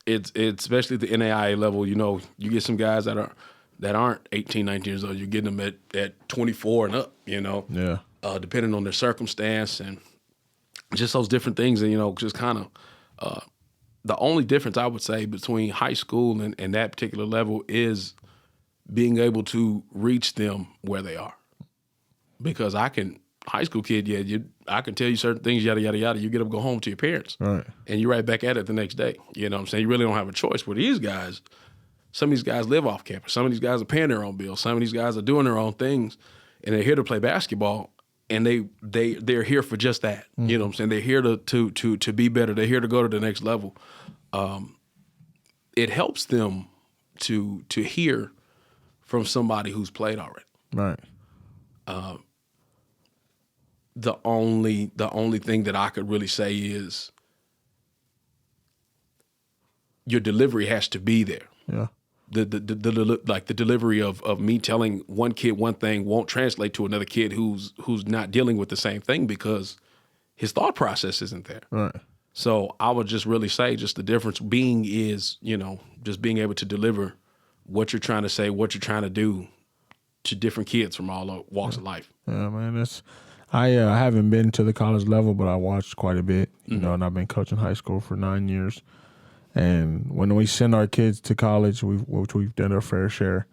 It's especially at the NAIA level. You get some guys that aren't 18, 19 years old. You're getting them at 24 and up. Yeah. Depending on their circumstance and just those different things, and just kind of. The only difference I would say between high school and that particular level is being able to reach them where they are. Because high school kid, I can tell you certain things, yada, yada, yada. You get up, go home to your parents. Right. And you're right back at it the next day. You know what I'm saying? You really don't have a choice. Where these guys, some of these guys live off campus. Some of these guys are paying their own bills. Some of these guys are doing their own things. And they're here to play basketball. And they're here for just that. Mm-hmm. You know what I'm saying? They're here to be better. They're here to go to the next level. It helps them to hear from somebody who's played already. Right. The only thing that I could really say is your delivery has to be there. Yeah. The delivery of me telling one kid one thing won't translate to another kid who's not dealing with the same thing because his thought process isn't there. Right. So I would just really say just the difference being is, just being able to deliver what you're trying to say, what you're trying to do to different kids from all walks of life. Yeah, man. I haven't been to the college level, but I watched quite a bit, and I've been coaching high school for 9 years. And when we send our kids to college, which we've done our fair share,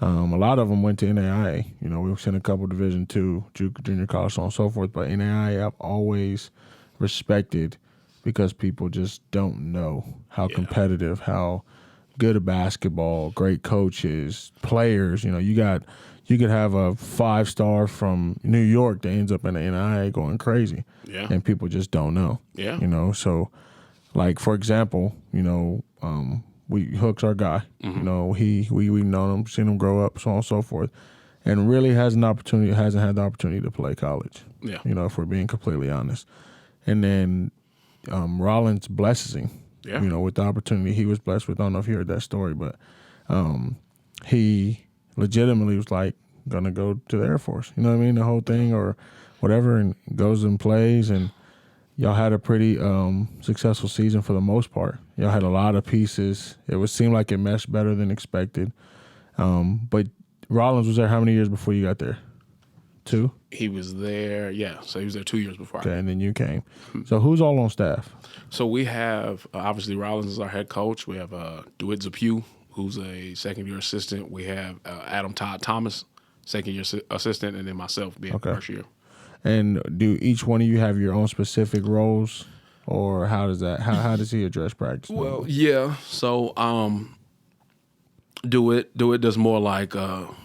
a lot of them went to NAIA. We've sent a couple Division II, junior college, so on and so forth. But NAIA I've always respected because people just don't know how competitive, how good a basketball, great coaches, players. You could have a 5-star from New York that ends up in the NAIA going crazy. Yeah. And people just don't know. Yeah. So. Like, for example, Hook's our guy. You know, we've known him, seen him grow up, so on and so forth, and really hasn't had the opportunity to play college. Yeah. You know, if we're being completely honest. And then Rollins blesses him. Yeah. You know, with the opportunity he was blessed with. I don't know if you heard that story, but he legitimately was like gonna go to the Air Force. You know what I mean? The whole thing or whatever, and goes and plays, and y'all had a pretty successful season for the most part. Y'all had a lot of pieces. It would seem like it meshed better than expected. But Rollins was there how many years before you got there? 2? He was there, yeah. So he was there 2 years before. Okay, and then you came. So who's all on staff? So we have, obviously, Rollins is our head coach. We have DeWitt Zapew, who's a second-year assistant. We have Adam Todd Thomas, second-year assistant, and then myself being first year. And do each one of you have your own specific roles, or how does that? How does he address practice? Well, yeah. So DeWitt does more like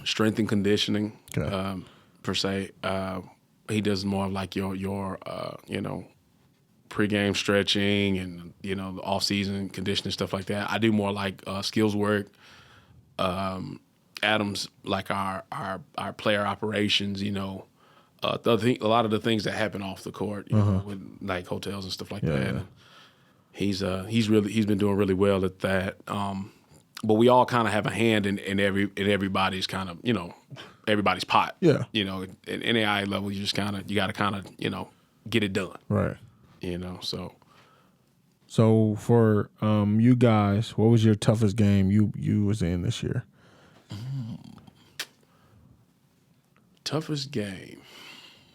strength and conditioning, per se. He does more of like your you know, pregame stretching and, you know, the off-season conditioning, stuff like that. I do more like skills work. Adam's like our player operations, you know. A lot of the things that happen off the court, you know, with like hotels and stuff like that. And he's been doing really well at that. But we all kind of have a hand in everybody's kind of, you know, everybody's pot. Yeah. You know, at NAIA level, you got to kind of, you know, get it done. Right. You know, so. So for you guys, what was your toughest game you was in this year? Toughest game.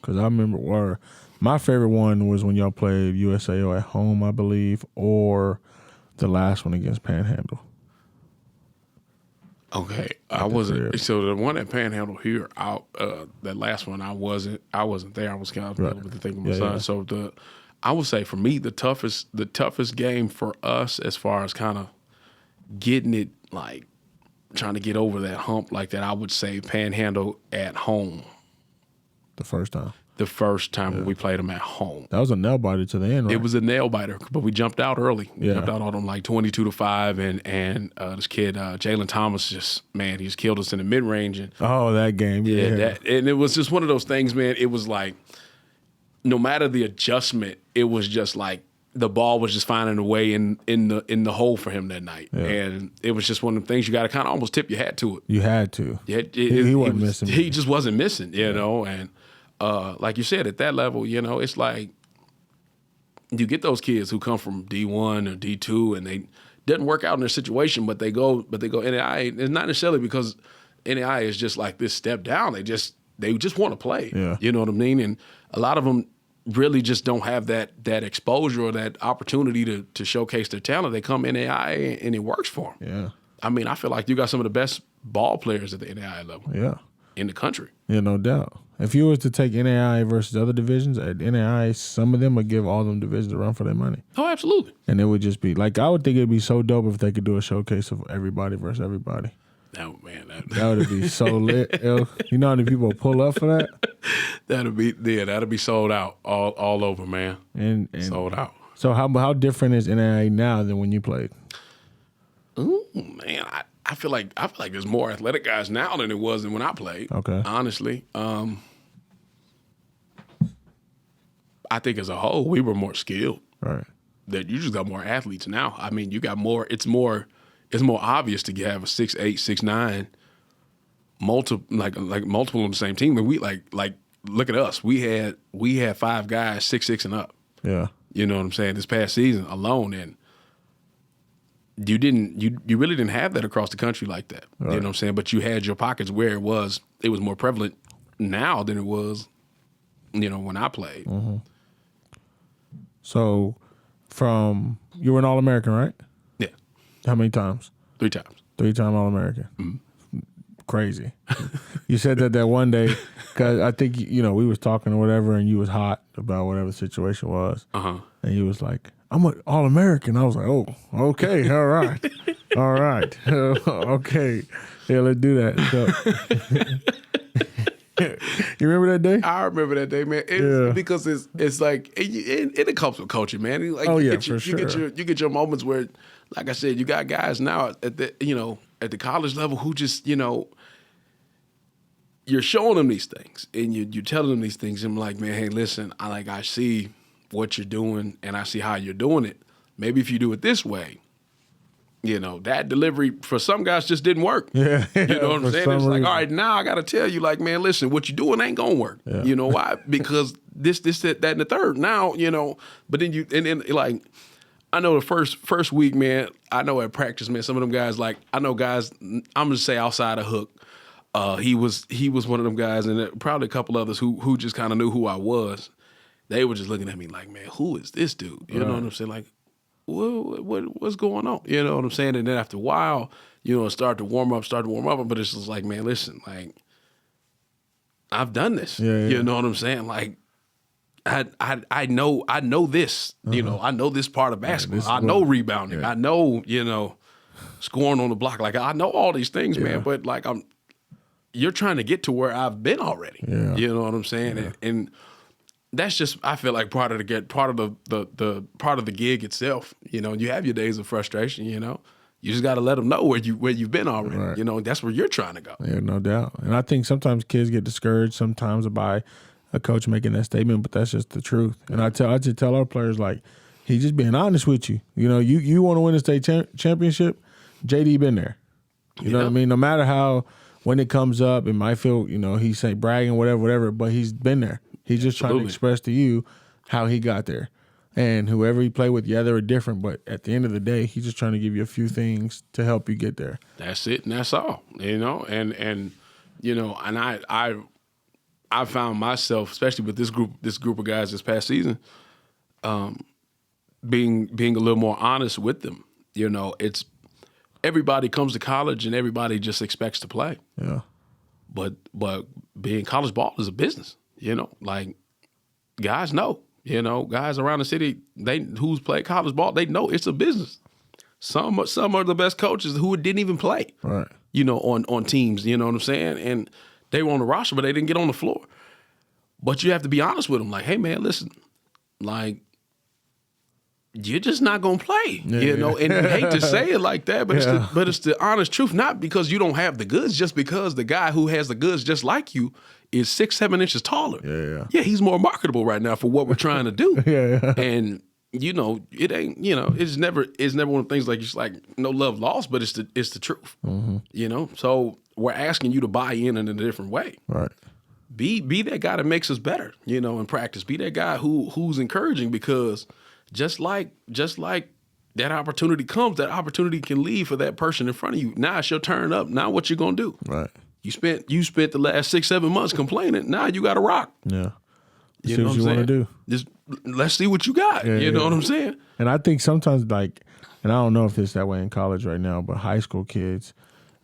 Because I remember my favorite one was when y'all played USAO at home, I believe, or the last one against Panhandle. Okay, I wasn't. So the one at Panhandle here, that last one, I wasn't there. I was kind of dealing with the thing with my son. Yeah. So I would say for me, the toughest game for us as far as kind of getting it, like trying to get over that hump like that, I would say Panhandle at home. The first time when we played them at home. That was a nail biter to the end, right? It was a nail biter, but we jumped out early. We jumped out on them like 22-5, and this kid, Jalen Thomas, he just killed us in the mid-range. And, that game. Yeah. And it was just one of those things, man. It was like, no matter the adjustment, it was just like the ball was just finding a way in the hole for him that night. Yeah. And it was just one of the things you got to kind of almost tip your hat to it. You had to. Yeah, he wasn't missing. He just wasn't missing, you know, and like you said, at that level, you know, it's like you get those kids who come from D1 or D2 and they doesn't work out in their situation, but they go NAIA. It's not necessarily because NAIA is just like this step down. They just want to play. Yeah. You know what I mean? And a lot of them really just don't have that exposure or that opportunity to showcase their talent. They come NAIA and it works for them. Yeah. I mean, I feel like you got some of the best ball players at the NAIA level. Yeah. In the country. Yeah, no doubt. If you was to take NAIA versus other divisions, at NAIA, some of them would give all them divisions a run for their money. Oh, absolutely. And it would just be, like, I would think it'd be so dope if they could do a showcase of everybody versus everybody. Oh, man. That would be so lit. You know how many people pull up for that? That'd be sold out all over, man. And sold out. So how different is NAIA now than when you played? Ooh, man, I feel like there's more athletic guys now than it was when I played. Okay. Honestly, I think as a whole we were more skilled. Right. That you just got more athletes now. I mean, you got more. It's more obvious to have a 6'8", 6'9", multiple on the same team. And we like look at us. We had 5 guys 6'6" and up. Yeah. You know what I'm saying? This past season alone, and you really didn't have that across the country like that. Right. You know what I'm saying? But you had your pockets where it was more prevalent now than it was, you know, when I played. Mm-hmm. So you were an All-American, right? Yeah. How many times? 3 times. 3-time All-American. Mm-hmm. Crazy. You said that one day because I think, you know, we was talking or whatever and you was hot about whatever the situation was. Uh-huh. And you was like, I'm an All-American. I was like, oh, okay, all right. All right. Okay. Yeah, let's do that. So, you remember that day? I remember that day, man. Because it's like, and it comes with coaching, man. Like, for sure. You get your moments where, like I said, you got guys now at the college level who just, you're showing them these things and you're telling them these things. And I'm like, man, hey, listen, I see what you're doing and I see how you're doing it. Maybe if you do it this way, that delivery for some guys just didn't work. Yeah. You know what I'm saying? It's like, all right, now I got to tell you, like, man, listen, what you're doing ain't going to work. Yeah. You know why? Because this, that, and the third. Now, but then like, I know the first week, man, I know at practice, man, some of them guys, like, I know guys, I'm going to say outside of Hook, he was one of them guys, and probably a couple others who just kind of knew who I was. They were just looking at me like, man, who is this dude? You know what I'm saying? Like, what's going on? You know what I'm saying? And then after a while, start to warm up, but it's just like, man, listen, like, I've done this. Yeah. You know what I'm saying? Like, I know this. I know this part of basketball. I know rebounding. I know, scoring on the block. Like, I know all these things, man. But like, you're trying to get to where I've been already. Yeah. You know what I'm saying? Yeah. And that's just, I feel like part of the gig itself. You have your days of frustration. You just got to let them know where you've been already. Right. That's where you're trying to go. Yeah, no doubt. And I think sometimes kids get discouraged sometimes by a coach making that statement, but that's just the truth. And I just tell our players, like, he's just being honest with you. You want to win a state championship, JD been there. You know what I mean? No matter how, when it comes up, it might feel, he's say bragging, whatever, but he's been there. He's just trying to express to you how he got there. And whoever he played with, they're different, but at the end of the day, he's just trying to give you a few things to help you get there. That's it, and that's all. And I found myself, especially with this group of guys this past season, being a little more honest with them. It's everybody comes to college and everybody just expects to play. Yeah. But being college ball is a business. Like, guys know. Guys around the city, who's played college ball, they know it's a business. Some are the best coaches who didn't even play. Right. On teams. You know what I'm saying? And they were on the roster, but they didn't get on the floor. But you have to be honest with them. Like, hey, man, listen, like, you're just not gonna play, And you hate to say it like that, but it's the honest truth. Not because you don't have the goods, just because the guy who has the goods just like you is 6-7 inches taller. Yeah, he's more marketable right now for what we're trying to do. And it ain't. It's never one of the things like it's like no love lost, but it's the truth. Mm-hmm. So we're asking you to buy in a different way. Right. Be that guy that makes us better. In practice. Be that guy who's encouraging, because just like that opportunity comes, that opportunity can leave for that person in front of you. Now it's your turn up. Now what you gonna do? Right. You spent the last 6-7 months complaining. Now you got to rock. Yeah. You see know what you want to do. Just let's see what you got. You know what I'm saying? And I think sometimes, like, and I don't know if it's that way in college right now, but high school kids,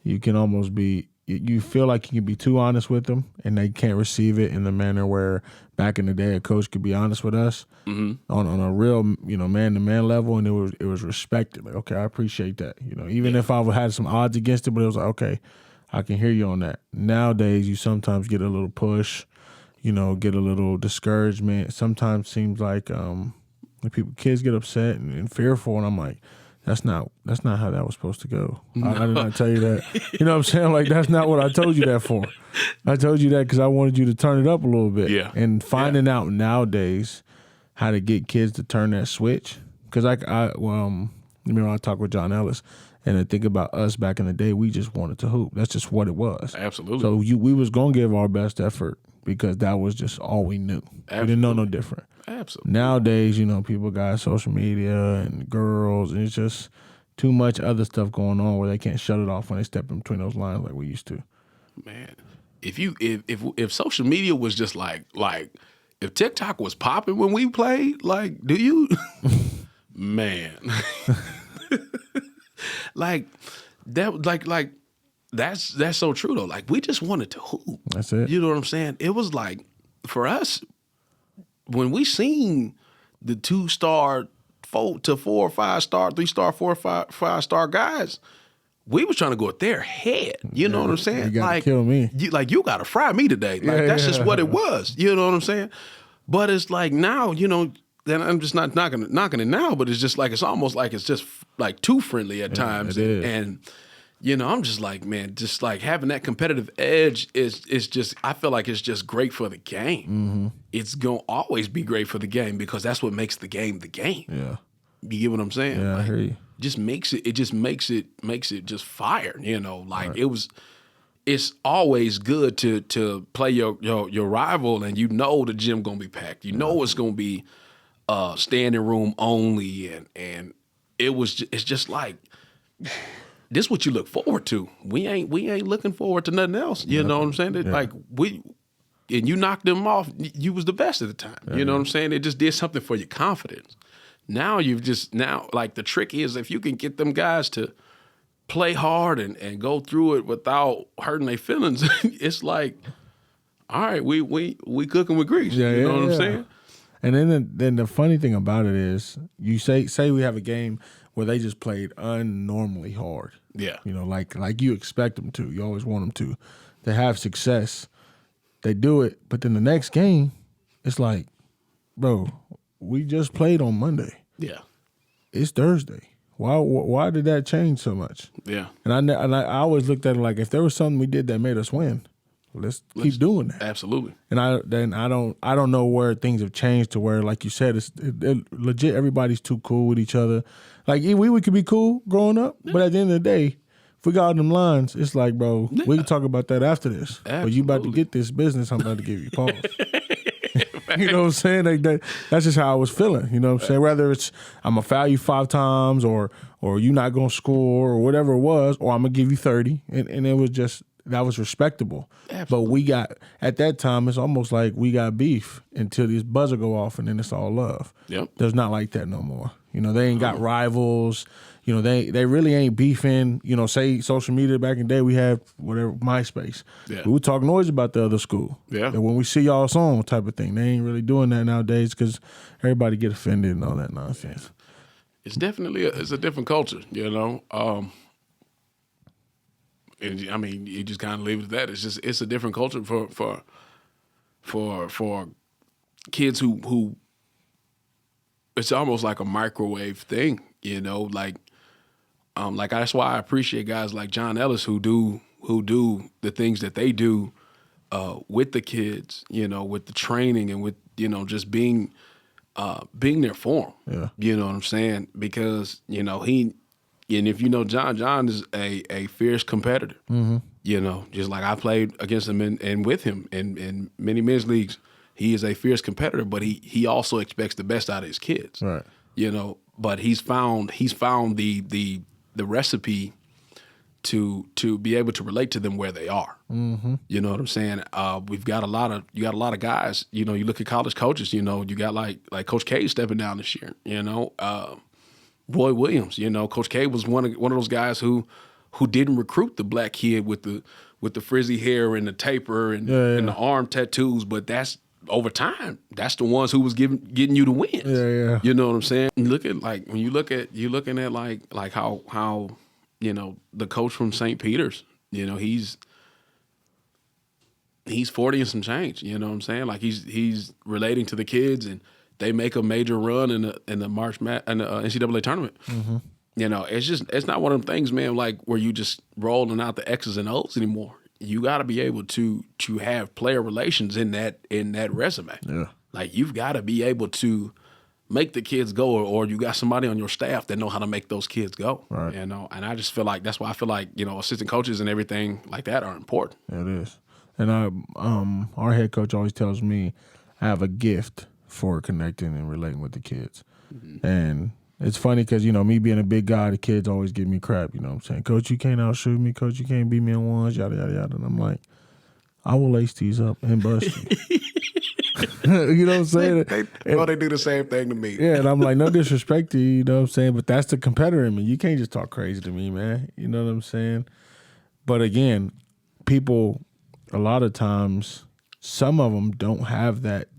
you can almost be. You feel like you can be too honest with them, and they can't receive it in the manner where back in the day a coach could be honest with us on a real man-to-man level, and it was respected. Like, okay, I appreciate that. Even if I had some odds against it, but it was like, okay, I can hear you on that. Nowadays, you sometimes get a little push, get a little discouragement. Sometimes seems like kids get upset and fearful, and I'm like, That's not how that was supposed to go. No. I did not tell you that. You know what I'm saying? Like, that's not what I told you that for. I told you that because I wanted you to turn it up a little bit. Yeah. And finding out nowadays how to get kids to turn that switch. Because I talk with John Ellis, and I think about us back in the day, we just wanted to hoop. That's just what it was. Absolutely. So we was going to give our best effort because that was just all we knew. Absolutely. We didn't know no different. Absolutely. Nowadays, people got social media and girls, and it's just too much other stuff going on where they can't shut it off when they step in between those lines like we used to. Man, if social media was just like if TikTok was popping when we played, like, do you? Man, like that, like that's so true though. Like, we just wanted to hoop. That's it. You know what I'm saying? It was like, for us, when we seen the 2-star, 4 to 4 or 5-star, 3-star, 4 or 5-star guys, we was trying to go at their head. You know what I'm saying? You gotta kill me. You got to fry me today. Like, that's just what it was. You know what I'm saying? But it's like now, then I'm just not knocking it now, but it's just like it's almost like it's just like too friendly at times, it is. and you know, I'm just like, man, just like having that competitive edge is just, I feel like it's just great for the game. It's gonna always be great for the game because that's what makes the game the game. Yeah. You get what I'm saying? Yeah, I Like, hear you. just makes it just fire, you know, like it's always good to play your rival, and you know the gym gonna be packed. You know it's gonna be standing room only, and it's just like this what you look forward to. We ain't looking forward to nothing else. You know what I'm saying? Like and you knocked them off. You was the best at the time. You know what I'm saying? It just did something for your confidence. Now like the trick is if you can get them guys to play hard and go through it without hurting their feelings, it's like, all right, we cooking with grease. Yeah, you know yeah, what I'm yeah. saying? And then the funny thing about it is, you say we have a game where they just played unnormally hard. Yeah. You know, like you expect them to. You always want them to. They have success. They do it, but then the next game, it's like, bro, we just played on Monday. Yeah. It's Thursday. Why did that change so much? Yeah. And I always looked at it like, if there was something we did that made us win, let's keep doing that. Absolutely. And I don't know where things have changed to where, like you said, it's legit. Everybody's too cool with each other. Like we could be cool growing up, but at the end of the day, if we got all them lines, it's like, bro, we can talk about that after this. But you about to get this business, I'm about to give you pause. You know what I'm saying? Like that's just how I was feeling. You know what I'm saying? Whether it's I'm gonna foul you 5 times or you not gonna score or whatever it was, or I'm gonna give you 30, and it was just. That was respectable. Absolutely. But we got, at that time, it's almost like we got beef until this buzzer go off and then it's all love. Yep. There's not like that no more. You know, they ain't got rivals. You know, they really ain't beefing. You know, say social media back in the day, we had whatever, MySpace. Yeah. We would talk noise about the other school. Yeah. And when we see y'all song type of thing, they ain't really doing that nowadays because everybody get offended and all that nonsense. It's definitely it's a different culture, you know. And I mean, you just kind of leave it at that. It's a different culture for kids who it's almost like a microwave thing, you know. Like that's why I appreciate guys like John Ellis who do the things that they do with the kids, you know, with the training and with, you know, just being there for them. Yeah. You know what I'm saying? Because, you know, and if you know John is a fierce competitor. Mm-hmm. You know, just like I played against him and with him in many men's leagues. He is a fierce competitor, but he also expects the best out of his kids. Right. You know, but he's found the recipe to be able to relate to them where they are. Mm-hmm. You know what I'm saying? You got a lot of guys. You know, you look at college coaches. You know, you got like Coach K stepping down this year. You know. Roy Williams, you know, Coach K was one of those guys who didn't recruit the black kid with the frizzy hair and the taper and the arm tattoos, but that's over time. That's the ones who was getting you the wins. Yeah, yeah. You know what I'm saying? You look at you're looking at like how you know the coach from St. Peter's, you know, he's 40 and some change. You know what I'm saying? Like he's relating to the kids and. They make a major run in the NCAA tournament. Mm-hmm. You know, it's not one of them things, man. Like where you just rolling out the X's and O's anymore. You got to be able to have player relations in that resume. Yeah, like you've got to be able to make the kids go, or you got somebody on your staff that know how to make those kids go. Right. You know, and I just feel like that's why I feel like, you know, assistant coaches and everything like that are important. Yeah, it is. And our head coach always tells me I have a gift for connecting and relating with the kids. Mm-hmm. And it's funny because, you know, me being a big guy, the kids always give me crap, you know what I'm saying? Coach, you can't outshoot me. Coach, you can't beat me on ones, yada, yada, yada. And I'm like, I will lace these up and bust you. You know what I'm saying? They do the same thing to me. Yeah, and I'm like, no disrespect to you, you know what I'm saying? But that's the competitor in me. You can't just talk crazy to me, man. You know what I'm saying? But again, people, a lot of times, some of them don't have that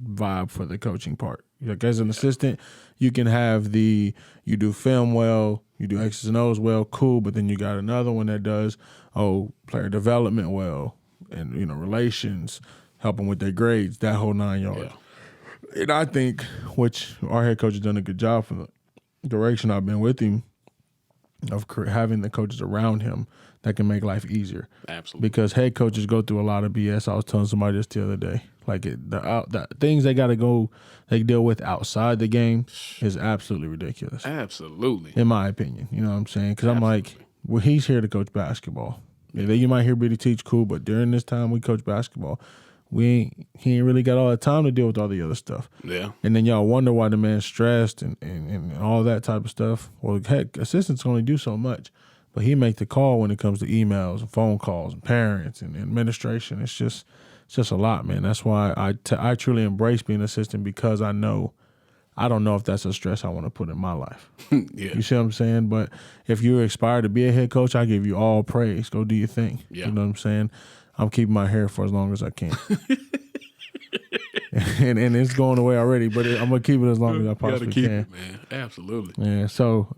vibe for the coaching part. Like as an assistant, you can have you do film well, you do X's and O's well, cool, but then you got another one that does player development well, and you know relations, helping with their grades, that whole 9 yards. And I think, which our head coach has done a good job for the duration I've been with him, of having the coaches around him that can make life easier. Absolutely. Because head coaches go through a lot of BS. I was telling somebody this the other day. Like the things they deal with outside the game is absolutely ridiculous. Absolutely. In my opinion. You know what I'm saying? Because I'm like, well, he's here to coach basketball. Yeah. You might hear Biddy teach, cool, but during this time we coach basketball. He ain't really got all the time to deal with all the other stuff. Yeah. And then y'all wonder why the man's stressed and all that type of stuff. Well, heck, assistants only do so much. But he make the call when it comes to emails and phone calls and parents and administration. It's just a lot, man. That's why I truly embrace being an assistant, because I don't know if that's a stress I want to put in my life. Yeah. You see what I'm saying? But if you aspire to be a head coach, I give you all praise. Go do your thing. Yeah. You know what I'm saying? I'm keeping my hair for as long as I can. and it's going away already, but I'm going to keep it as long as I possibly keep can. it, man. Absolutely. Yeah, so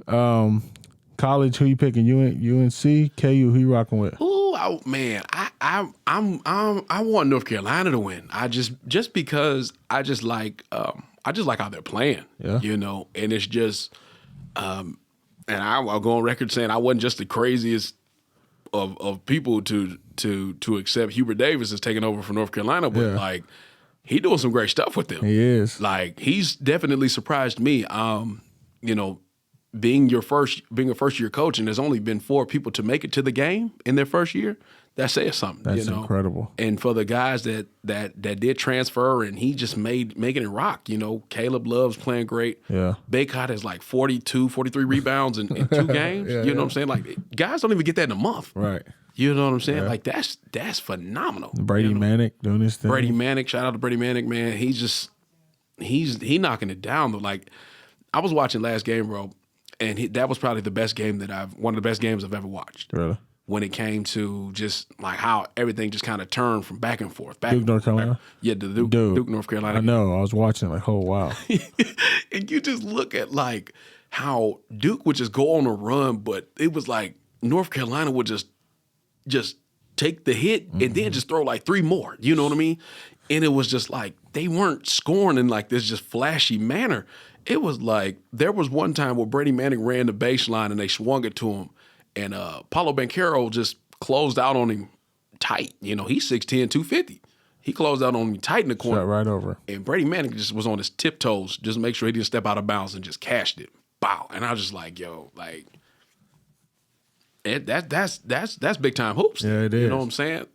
college, who you picking? UNC, KU, who you rocking with? Ooh, man, I want North Carolina to win. Just because I just like how they're playing. Yeah. You know, and it's just and I'll go on record saying I wasn't just the craziest of people to accept Hubert Davis as taking over for North Carolina, but like he doing some great stuff with them. He is. Like he's definitely surprised me. You know, being a first year coach, and there's only been 4 people to make it to the game in their first year, that says something. That's incredible. And for the guys that did transfer, and he just making it rock. You know, Caleb Love's playing great. Yeah. Baycott has like 42, 43 rebounds in 2 games. You know what I'm saying? Like guys don't even get that in a month. Right. You know what I'm saying? Yeah. Like that's phenomenal. Brady Manick doing his thing. Brady Manick, shout out to Brady Manick, man. He's knocking it down. Like I was watching last game, bro, and that was probably one of the best games I've ever watched. Really? When it came to just like how everything just kind of turned from back and forth. Duke, North Carolina? Yeah, Duke, North Carolina. I know. I was watching like, oh, wow. And you just look at like how Duke would just go on a run, but it was like North Carolina would just take the hit and then just throw like 3 more. You know what I mean? And it was just like they weren't scoring in like this just flashy manner. It was like there was one time where Brady Manick ran the baseline and they swung it to him. And Paulo Banchero just closed out on him tight. You know, he's 6'10", 250. He closed out on him tight in the corner. Shot right over. And Brady Manick just was on his tiptoes, just to make sure he didn't step out of bounds, and just cashed it. Bow. And I was just like, yo, like, that's big time hoops. Yeah, it is. You know what I'm saying?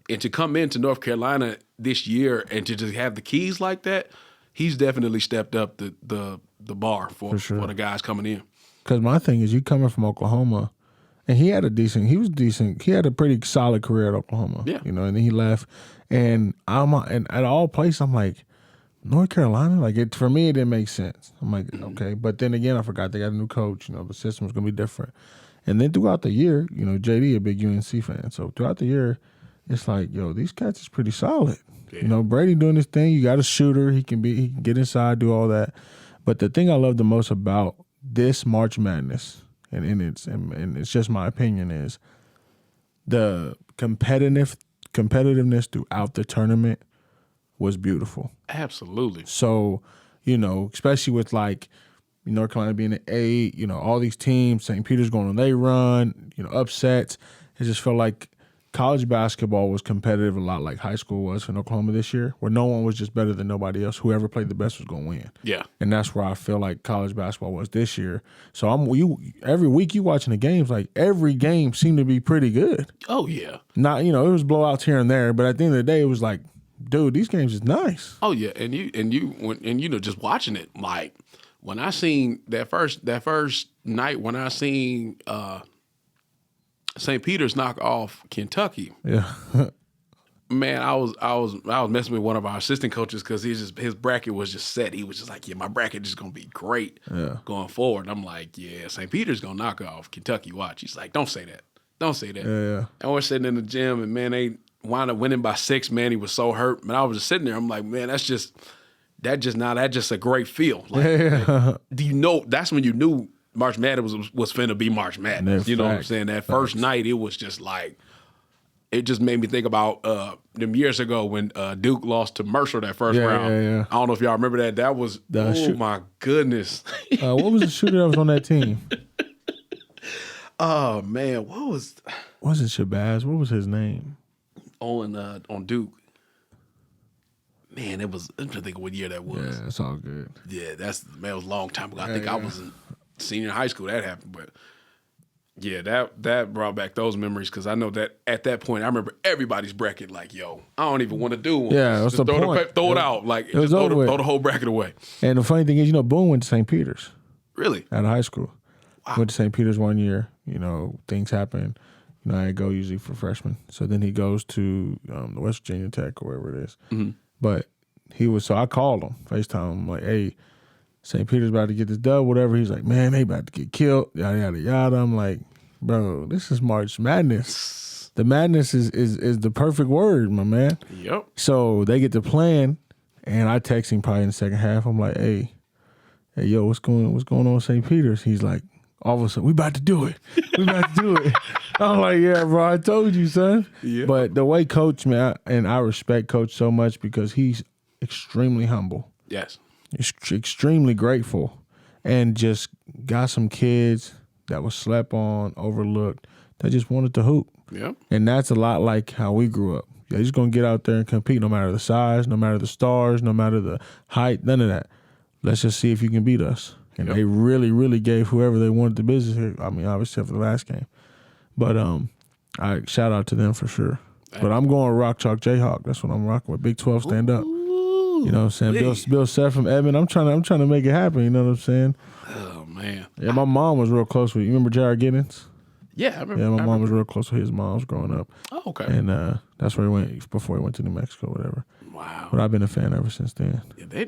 And to come into North Carolina this year and to just have the keys like that, he's definitely stepped up the bar for the guys coming in. Because my thing is, you coming from Oklahoma. And he had a pretty solid career at Oklahoma. Yeah. You know, and then he left. And at all places, I'm like, North Carolina? Like, for me, it didn't make sense. I'm like, okay. But then again, I forgot they got a new coach. You know, the system was going to be different. And then throughout the year, you know, JD, a big UNC fan. So throughout the year, it's like, yo, these cats is pretty solid. Yeah. You know, Brady doing his thing. You got a shooter. He can get inside, do all that. But the thing I love the most about this March Madness, and it's just my opinion, is the competitiveness throughout the tournament was beautiful. Absolutely. So, you know, especially with like North Carolina being an 8, you know, all these teams, St. Peter's going on their run, you know, upsets. It just felt like college basketball was competitive a lot like high school was for Oklahoma this year, where no one was just better than nobody else. Whoever played the best was going to win. Yeah. And that's where I feel like college basketball was this year. So every week you watching the games, like every game seemed to be pretty good. Oh, yeah. Not, you know, it was blowouts here and there, but at the end of the day, it was like, dude, these games is nice. Oh, yeah. And you know, just watching it, like when I seen that first night, when I seen St. Peter's knock off Kentucky. Yeah. Man, I was messing with one of our assistant coaches because his bracket was just set. He was just like, yeah, my bracket is gonna be great going forward. And I'm like, yeah, St. Peter's gonna knock off Kentucky. Watch. He's like, don't say that. Don't say that. Yeah. And we're sitting in the gym, and man, they wound up winning by 6. Man, he was so hurt. Man, I was just sitting there. I'm like, man, that's just a great feel. Like, do you know? That's when you knew March Madness was finna be March Madness. You know what I'm saying? That first night, it was just like, it just made me think about them years ago when Duke lost to Mercer that first round. Yeah. I don't know if y'all remember that. That was my goodness. What was the shooter that was on that team? Oh man, Wasn't Shabazz? What was his name? On Duke? Man, I'm trying to think of what year that was. Yeah, it's all good. Yeah, it was a long time ago. I think I was in senior high school that happened, but yeah, that brought back those memories because I know that at that point I remember everybody's bracket like, yo, I don't even want to do one. Yeah, that's the point. Throw it out, like was throw the whole bracket away. And the funny thing is, Boone went to St. Peter's. Really? Out of high school. Wow. Went to St. Peter's one year. Things happen. I go usually for freshmen. So then he goes to the West Virginia Tech or wherever it is. Mm-hmm. But so I called him, FaceTime him, like, hey, St. Peter's about to get this dub, whatever. He's like, man, they about to get killed, yada, yada, yada. I'm like, bro, this is March Madness. The madness is the perfect word, my man. Yep. So they get to playing, and I text him probably in the second half. I'm like, hey, yo, what's going on with St. Peter's? He's like, all of a sudden, we about to do it. We about to do it. I'm like, yeah, bro, I told you, son. Yeah. But the way Coach, man, and I respect Coach so much because he's extremely humble. Yes. Extremely grateful, and just got some kids that was slept on, overlooked, that just wanted to hoop. Yeah. And that's a lot like how we grew up. You're just going to get out there and compete no matter the size, no matter the stars, no matter the height, none of that. Let's just see if you can beat us. And they really, really gave whoever they wanted the business here. I mean, obviously for the last game. But I shout out to them for sure. But I'm going Rock Chalk Jayhawk. That's what I'm rocking with. Big 12 stand up. You know what I'm saying? Bill Seth from Edmond. I'm trying to make it happen. You know what I'm saying? Oh man. Yeah, my mom was real close with you. Remember Jared Giddens? Yeah, I remember. Yeah, my mom was real close with his moms growing up. Oh, okay. And that's where he went before he went to New Mexico, whatever. Wow. But I've been a fan ever since then. Yeah,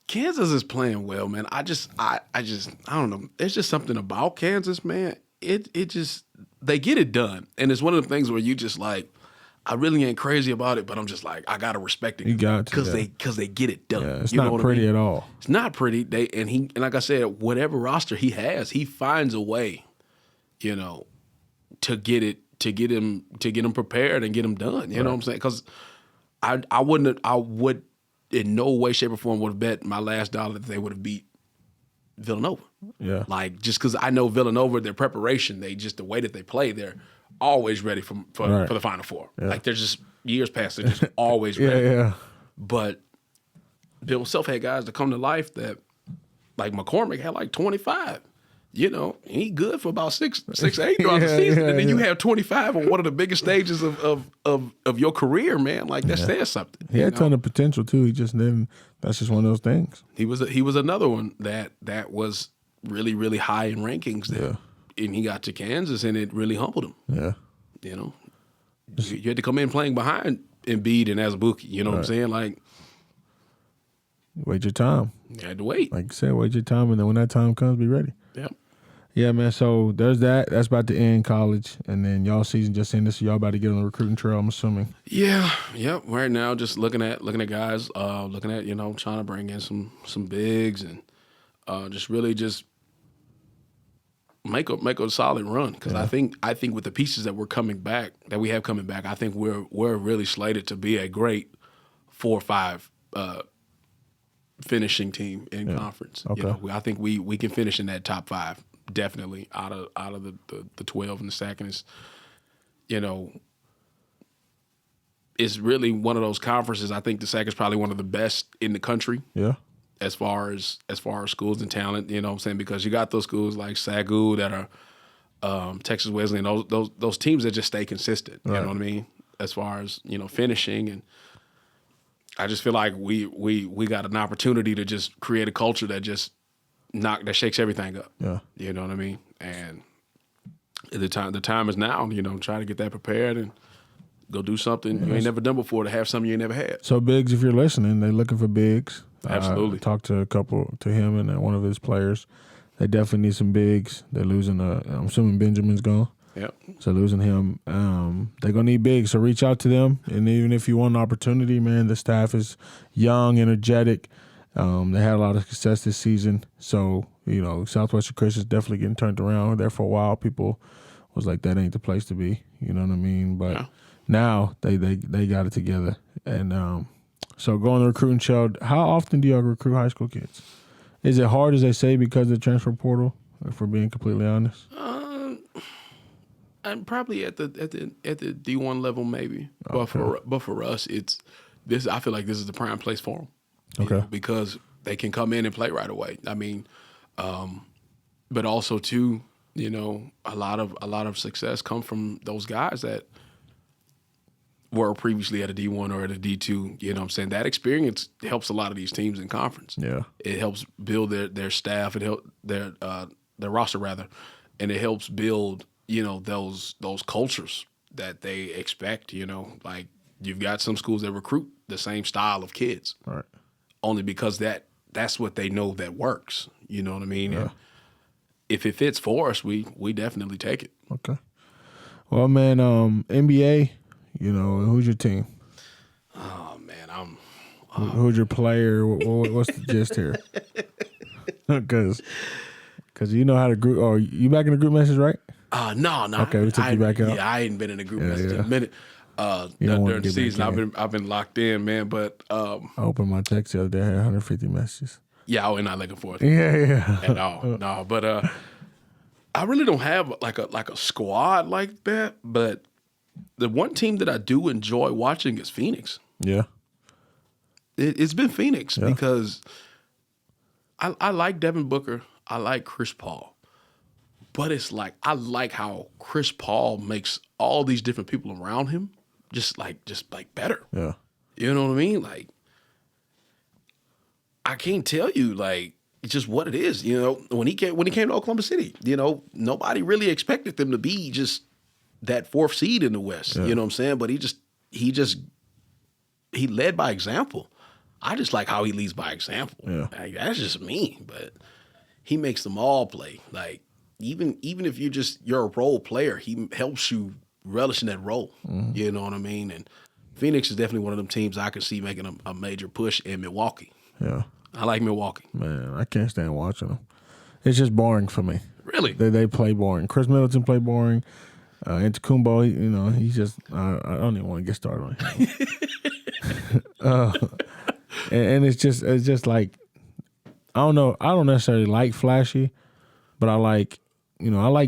Kansas is playing well, man. I don't know. There's just something about Kansas, man. It just they get it done, and it's one of the things where you just like, I really ain't crazy about it, but I'm just like, I gotta respect it. You got to, because they get it done. Yeah, it's not pretty at all. It's not pretty. And like I said, whatever roster he has, he finds a way, to get him prepared and get him done. You know what I'm saying? Because I would in no way, shape, or form would have bet my last dollar that they would have beat Villanova. Yeah. Like, just because I know Villanova, their preparation, the way that they play, they're always ready for the Final Four. Yeah. Like, they're just, years past, they're just always ready. Yeah. But Bill Self had guys that come to life that, like McCormick had like 25. He good for about 6, 8 throughout the season. And then you have 25 on one of the biggest stages of your career, man. Like, that says something. He had a ton of potential, too. He just didn't. That's just one of those things. He was another one that was really, really high in rankings there. Yeah. And he got to Kansas, and it really humbled him. Yeah. You had to come in playing behind Embiid and Azubuike. You know what I'm saying? Like, wait your time. You had to wait. Like you said, wait your time, and then when that time comes, be ready. Yep. Yeah, man. So there's that. That's about to end college, and then y'all season just ended. So y'all about to get on the recruiting trail, I'm assuming. Yeah. Yep. Right now, just looking at guys, looking at trying to bring in some bigs and just really just make a solid run because I think with the pieces that we have coming back, I think we're really slated to be a great 4 or 5 finishing team in conference. Okay. I think we can finish in that top 5 definitely out of the 12 and the second is, it's really one of those conferences. I think the SAC is probably one of the best in the country. Yeah. As far as schools and talent, you know what I'm saying? Because you got those schools like SAGU that are Texas Wesleyan, those teams that just stay consistent. You know what I mean? As far as, finishing, and I just feel like we got an opportunity to just create a culture that just that shakes everything up. Yeah. You know what I mean? And the time is now, try to get that prepared and go do something you ain't never done before to have something you ain't never had. So Biggs, if you're listening, they're looking for bigs. Absolutely. Talked to him and one of his players. They definitely need some bigs. They're losing I'm assuming Benjamin's gone. Yep. So losing him, they're gonna need bigs. So reach out to them, and even if you want an opportunity, man, the staff is young, energetic. They had a lot of success this season. So Southwestern Christian's definitely getting turned around. There for a while, people was like, that ain't the place to be. You know what I mean? But now they got it together. And so going to recruiting show, how often do y'all recruit high school kids? Is it hard, as they say, because of the transfer portal, if we're being completely honest? I'm probably at the D1 level maybe, but for us it's this. I feel like this is the prime place for them. Okay, because they can come in and play right away. I mean, but also too, a lot of success come from those guys that were previously at a D1 or at a D2. You know what I'm saying? That experience helps a lot of these teams in conference. Yeah, it helps build their staff. It helps their roster rather, and it helps build those cultures that they expect. Like you've got some schools that recruit the same style of kids, right? Only because that's what they know that works. You know what I mean? Yeah. And if it fits for us, we definitely take it. Okay. Well, man, NBA, who's your team? Oh man, who's your player? What's the gist here? Because you know how to group. Oh, you back in the group message, right? No. Okay, we took you back out. Yeah, I ain't been in the group message in a minute. During the season, I've been locked in, man. But I opened my text the other day. I had 150 messages. Yeah, we're not looking for it. Yeah. At all. No, but I really don't have like a squad like that. But the one team that I do enjoy watching is Phoenix. Yeah. It's been Phoenix because I like Devin Booker. I like Chris Paul. But it's like I like how Chris Paul makes all these different people around him just better. Yeah. You know what I mean? Like I can't tell you like just what it is. When he came to Oklahoma City, nobody really expected them to be just that fourth seed in the West. Yeah. You know what I'm saying? But he led by example. I just like how he leads by example. Yeah. Like, that's just me, but he makes them all play. Like even if you're a role player, he helps you relish in that role. Mm-hmm. You know what I mean? And Phoenix is definitely one of them teams I can see making a major push in Milwaukee. Yeah. I like Milwaukee. Man, I can't stand watching them. It's just boring for me. Really? They play boring. Chris Middleton play boring. Antetokounmpo, he's just I don't even want to get started on him. And it's just like I don't know. I don't necessarily like flashy, but I like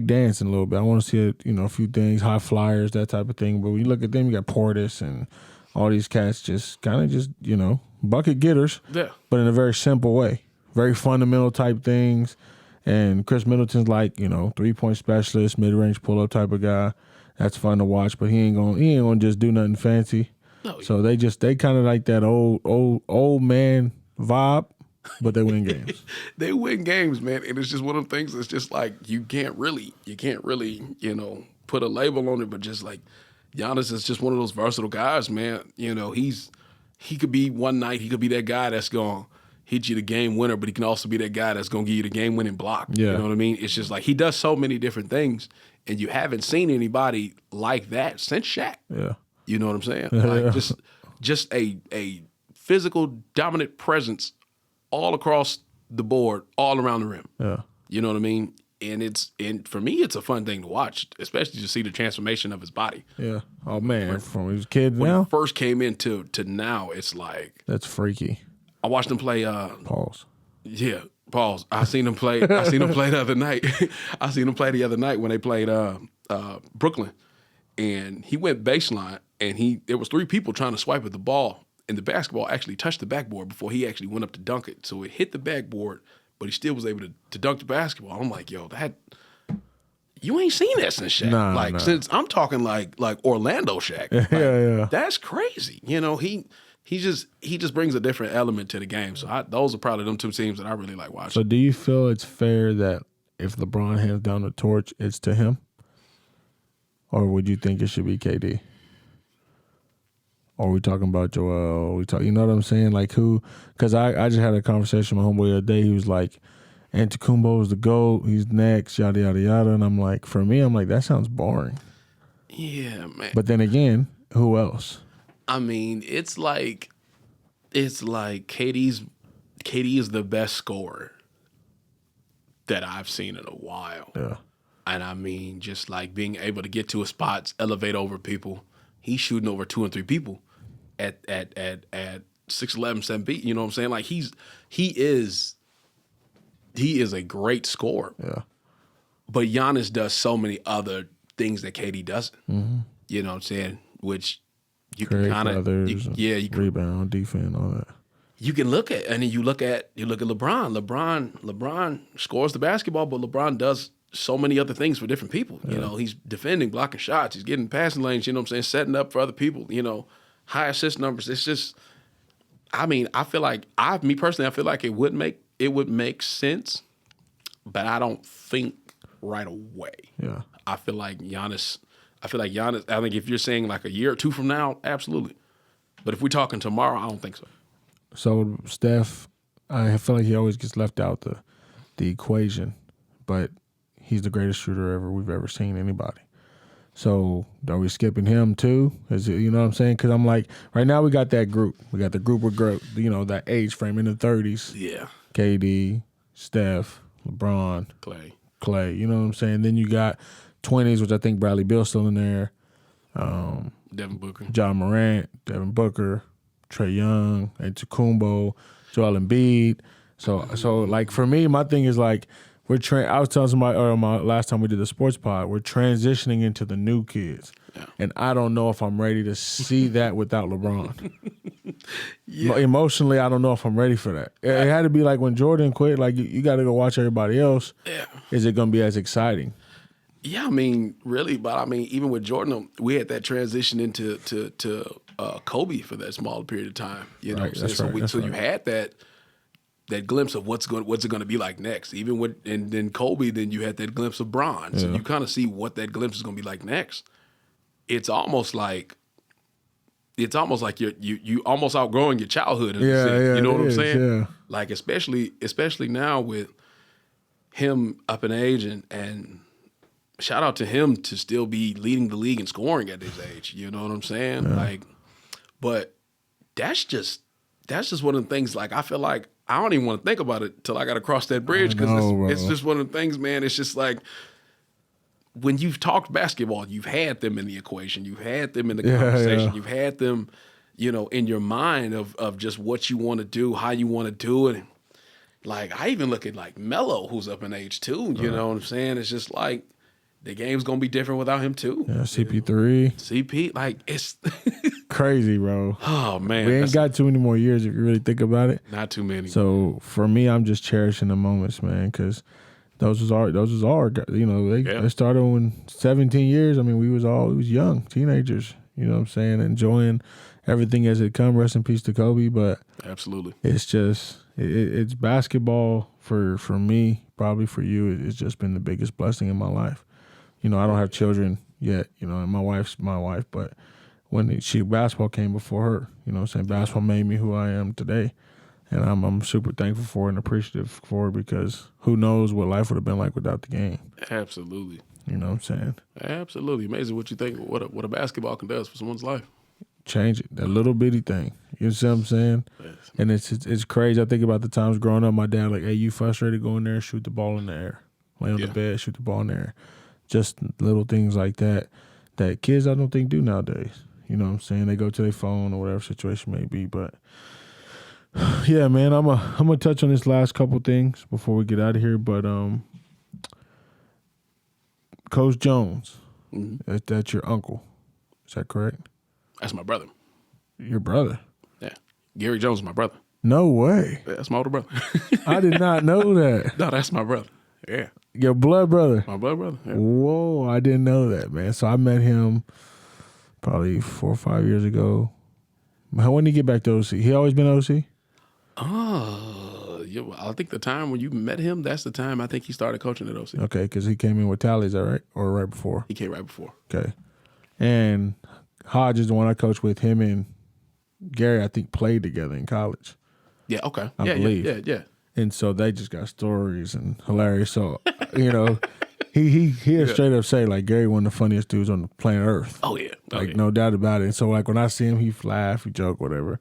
dancing a little bit. I want to see a few things, high flyers, that type of thing. But when you look at them, you got Portis and all these cats just kind of bucket getters, Yeah. but in a very simple way, very fundamental type things. And Chris Middleton's like 3-point specialist, mid range pull up type of guy. That's fun to watch, but he ain't gonna just do nothing fancy. No. So they kind of like that old man vibe, but they win games. They win games, man. And it's just one of the things that's just like you can't really, put a label on it, but just like Giannis is just one of those versatile guys, man. He could be one night, he could be that guy that's gonna hit you the game winner, but he can also be that guy that's gonna give you the game winning block. Yeah. You know what I mean? It's just like he does so many different things, and you haven't seen anybody like that since Shaq. Yeah. You know what I'm saying? Like just a physical dominant presence all across the board, all around the rim. Yeah. You know what I mean? And for me, it's a fun thing to watch, especially to see the transformation of his body. Yeah. Oh man, from his kid When now, he first came into now, it's like that's freaky. I watched him play. Pause. Yeah, pause. I seen him play the other night. I seen him play the other night when they played Brooklyn, and he went baseline, and there was 3 people trying to swipe at the ball, and the basketball actually touched the backboard before he actually went up to dunk it. So it hit the backboard, but he still was able to dunk the basketball. I'm like, yo, you ain't seen that since Shaq. Nah. Since I'm talking like Orlando Shaq. Yeah. That's crazy. He just brings a different element to the game. So those are probably them 2 teams that I really like watching. So do you feel it's fair that if LeBron hands down the torch, it's to him? Or would you think it should be KD? Or are we talking about Joel? You know what I'm saying? Like who? Because I just had a conversation with my homeboy the other day. He was like, Antetokounmpo is the GOAT. He's next, yada, yada, yada. And I'm like, for me, that sounds boring. Yeah, man. But then again, who else? I mean, it's like KD is the best scorer that I've seen in a while. Yeah. And I mean, just like being able to get to his spots, elevate over people. he's shooting over 2 and 3 people at 6'11", 7 feet. You know what I'm saying? Like he is a great scorer. Yeah. But Giannis does so many other things that KD doesn't. Mm-hmm. You know what I'm saying? Which you Create can kind of you can rebound, defend, all that. You can look at, and then you look at LeBron. LeBron scores the basketball, but LeBron does so many other things for different people. You know, he's defending, blocking shots, he's getting passing lanes, you know what I'm saying, setting up for other people, you know, high assist numbers. It's just, I mean, I feel like me personally, I feel like it would make sense, but I don't think right away. Yeah. I feel like Giannis, I think if you're saying like a year or two from now, absolutely. But if we're talking tomorrow, I don't think so. So Steph, I feel like he always gets left out the equation, but he's the greatest shooter we've ever seen anybody. So are we skipping him too? You know what I'm saying? Because I'm like, right now we got that group. We got the group with, you know, that age frame in the 30s. Yeah. KD, Steph, LeBron, Clay. You know what I'm saying? Then you got 20s, which I think Bradley Beal's still in there. Devin Booker. John Morant, Devin Booker, Trae Young, Antetokounmpo, Joel Embiid. So like for me, my thing is like I was telling somebody my last time we did the sports pod, we're transitioning into the new kids. Yeah. And I don't know if I'm ready to see that without LeBron. Emotionally, I don't know if I'm ready for that. It had to be like when Jordan quit, like you got to go watch everybody else. Yeah. Is it going to be as exciting? Yeah, I mean, really, but I mean, even with Jordan, we had that transition into Kobe for that smaller period of time. You know what I'm saying? So you had that glimpse of what's it going to be like next. Even with and then Kobe, then you had that glimpse of Bron. So you kind of see what that glimpse is going to be like next. It's almost like you almost outgrowing your childhood. You know what I'm saying? Yeah. Like especially now with him up in age and shout out to him to still be leading the league in scoring at his age. You know what I'm saying? Yeah. Like, but that's just one of the things. Like I feel like I don't even want to think about it till I got to cross that bridge because it's just one of the things, man. It's just like when you've talked basketball, you've had them in the equation, you've had them in the conversation, you've had them, you know, in your mind of just what you want to do, how you want to do it. Like I even look at like Melo, who's up in age too. You know what I'm saying? It's just like the game's gonna be different without him too. Yeah, CP3. CP, like it's crazy, bro. Oh man, we ain't got too many more years if you really think about it. Not too many. So for me, I'm just cherishing the moments, man, because those was our, you know, they started when 17 years. I mean, we was young teenagers. You know what I'm saying? Enjoying everything as it come. Rest in peace to Kobe. But absolutely, it's just it's basketball for me. Probably for you, it's just been the biggest blessing in my life. You know, I don't have children yet. You know, and my wife's my wife, but when basketball came before her. You know what I'm saying? Basketball made me who I am today. And I'm super thankful for it and appreciative for it because who knows what life would have been like without the game. Absolutely. You know what I'm saying? Absolutely. Amazing what you think, what a basketball can do for someone's life. Change it. That little bitty thing. You see what I'm saying? Yes. And it's crazy. I think about the times growing up, my dad like, hey, you frustrated, go in there, shoot the ball in the air. Lay on the bed, shoot the ball in the air. Just little things like that kids I don't think do nowadays. You know what I'm saying? They go to their phone or whatever situation may be, but yeah, man, I'm gonna touch on this last couple things before we get out of here. But Coach Jones, that's your uncle. Is that correct? That's my brother. Your brother? Yeah, Gary Jones is my brother. No way. Yeah, that's my older brother. I did not know that. No, that's my brother. Yeah, your blood brother. My blood brother. Yeah. Whoa, I didn't know that, man. So I met him probably 4 or 5 years ago. When did he get back to OC? He always been OC? Yeah, I think the time when you met him, that's the time I think he started coaching at OC. Okay, because he came in with Tally, is that right? Or right before? He came right before. Okay. And Hodge is the one I coached with. Him and Gary, I think, played together in college. Yeah, okay. I believe. Yeah. And so they just got stories and hilarious. So, you know, he straight up say, like, Gary one of the funniest dudes on the planet Earth. Oh, yeah. No doubt about it. And so, like, when I see him, he laugh, he joke, whatever.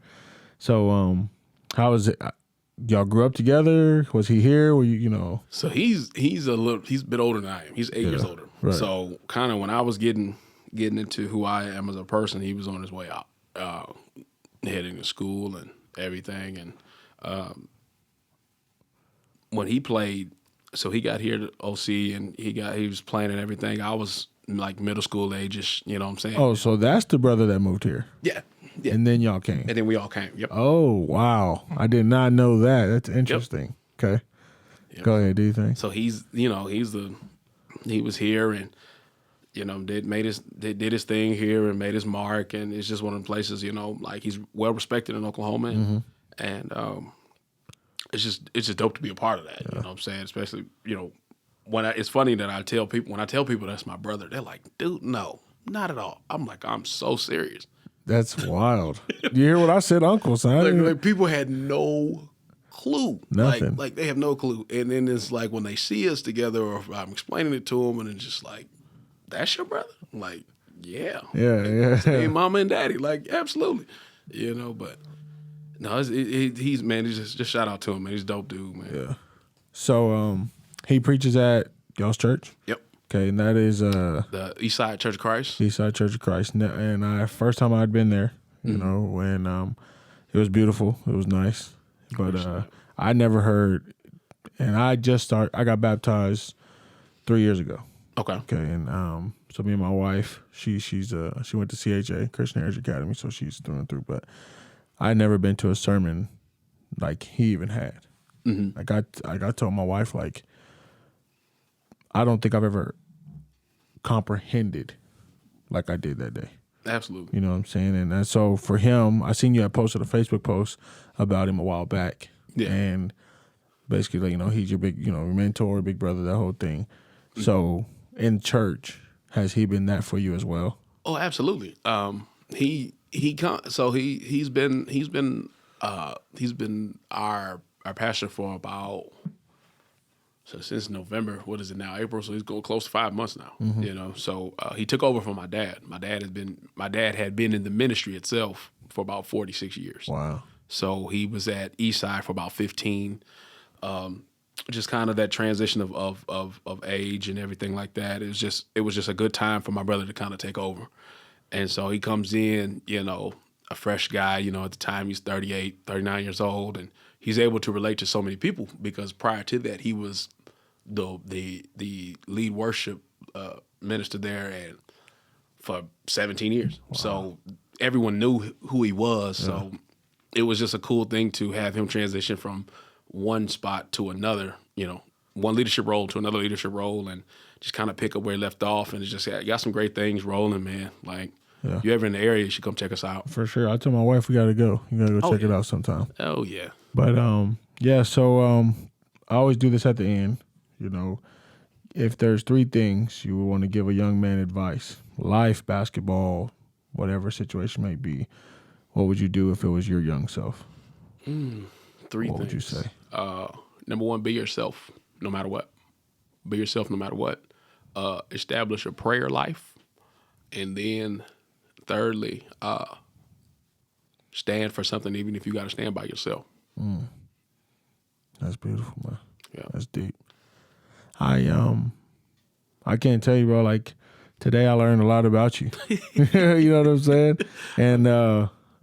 So, how was it? Y'all grew up together? Was he here? Were you know? So he's a bit older than I am. He's 8 years older. Right. So kind of when I was getting getting into who I am as a person, he was on his way out, heading to school and everything. And when he played, so he got here to OC and he was playing and everything. I was like middle school age, you know what I'm saying? Oh, so that's the brother that moved here. Yeah. Yeah. And then y'all came. And then we all came. Yep. Oh, wow. I did not know that. That's interesting. Yep. Okay. Yep. Go ahead, do you think? So he was here and, you know, did his thing here and made his mark, and it's just one of the places, you know, like he's well respected in Oklahoma, and it's just dope to be a part of that. Yeah. You know what I'm saying? Especially, you know, it's funny that when I tell people that's my brother, they're like, dude, no, not at all. I'm like, I'm so serious. That's wild. You hear what I said, Uncle, son? Like people had no clue. Nothing. Like they have no clue. And then it's like when they see us together, or if I'm explaining it to them, and it's just like, that's your brother? I'm like, yeah. Yeah. Hey, mama and daddy. Like, absolutely. You know, but no, he's man, just shout out to him, man. He's a dope dude, man. Yeah. So he preaches at y'all's church? Yep. Okay, and that is the Eastside Church of Christ. Eastside Church of Christ. And first time I'd been there, you know, when it was beautiful. It was nice. But I never heard, and I got baptized 3 years ago. Okay. Okay, and so me and my wife, she went to CHA, Christian Heritage Academy, so she's through and through. But I never been to a sermon like he even had. Mm-hmm. I told my wife, like, I don't think I've ever comprehended like I did that day. Absolutely. You know what I'm saying? And so for him, I seen you had posted a Facebook post about him a while back. Yeah. And basically, like, you know, he's your big, you know, mentor, big brother, that whole thing. Mm-hmm. So in church, has he been that for you as well? Oh, absolutely. He's been our pastor for about, so since November. What is it now? April. So he's going close to 5 months now. Mm-hmm. You know, so he took over from my dad. My dad had been in the ministry itself for about 46 years. Wow. So he was at Eastside for about 15. Just kind of that transition of age and everything like that. It was just a good time for my brother to kind of take over. And so he comes in, you know, a fresh guy, you know, at the time he's 38, 39 years old, and he's able to relate to so many people because prior to that he was the lead worship minister there and for 17 years. Wow. So everyone knew who he was. Yeah. So it was just a cool thing to have him transition from one spot to another, you know, one leadership role to another leadership role, and just kind of pick up where he left off. And it's just got some great things rolling, man. Like, if you're ever in the area, you should come check us out. For sure. I told my wife we got to go. You got to go check it out sometime. Oh, yeah. But, so I always do this at the end. You know, if there's 3 things you would want to give a young man advice, life, basketball, whatever situation may be, what would you do if it was your young self? 3 things. What would you say? Number 1, be yourself no matter what. Be yourself no matter what. Establish a prayer life. And then thirdly, stand for something even if you got to stand by yourself. That's beautiful, man. Yeah. That's deep. I can't tell you, bro, like today I learned a lot about you. You know what I'm saying? And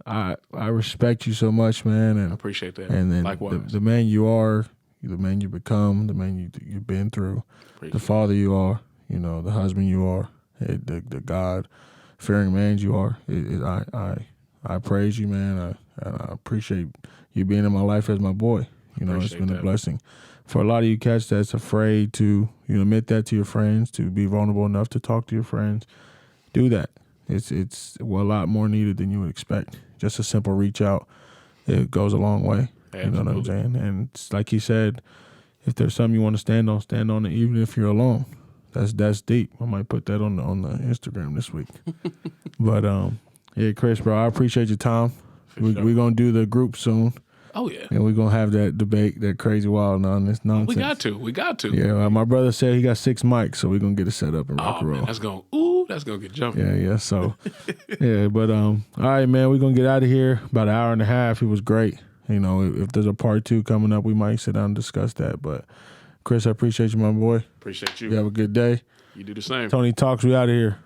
I respect you so much, man. And I appreciate that. And then likewise, the man you are, the man you become, the man you've been through, the father you are, you know, the husband you are, the God-fearing man you are. I praise you, man. I appreciate you being in my life as my boy. You know, it's been a blessing. For a lot of you cats that's afraid to, you know, admit that to your friends, to be vulnerable enough to talk to your friends, do that. It's a lot more needed than you would expect. Just a simple reach out, it goes a long way. Absolutely. You know what I'm saying? And it's like he said, if there's something you want to stand on it, even if you're alone. That's deep. I might put that on the Instagram this week. But yeah, Chris, bro, I appreciate your time. We're gonna do the group soon. Oh yeah. And we're gonna have that debate, that crazy wild nonsense. We got to. Yeah, my brother said he got 6 mics, so we're gonna get it set up and rock and roll. That's gonna get jumping. Yeah. So yeah, but all right, man, we're gonna get out of here. About an hour and a half. It was great. You know, if there's a part 2 coming up, we might sit down and discuss that. But Chris, I appreciate you, my boy. Appreciate you. You have a good day. You do the same. Tony Talks, we out of here.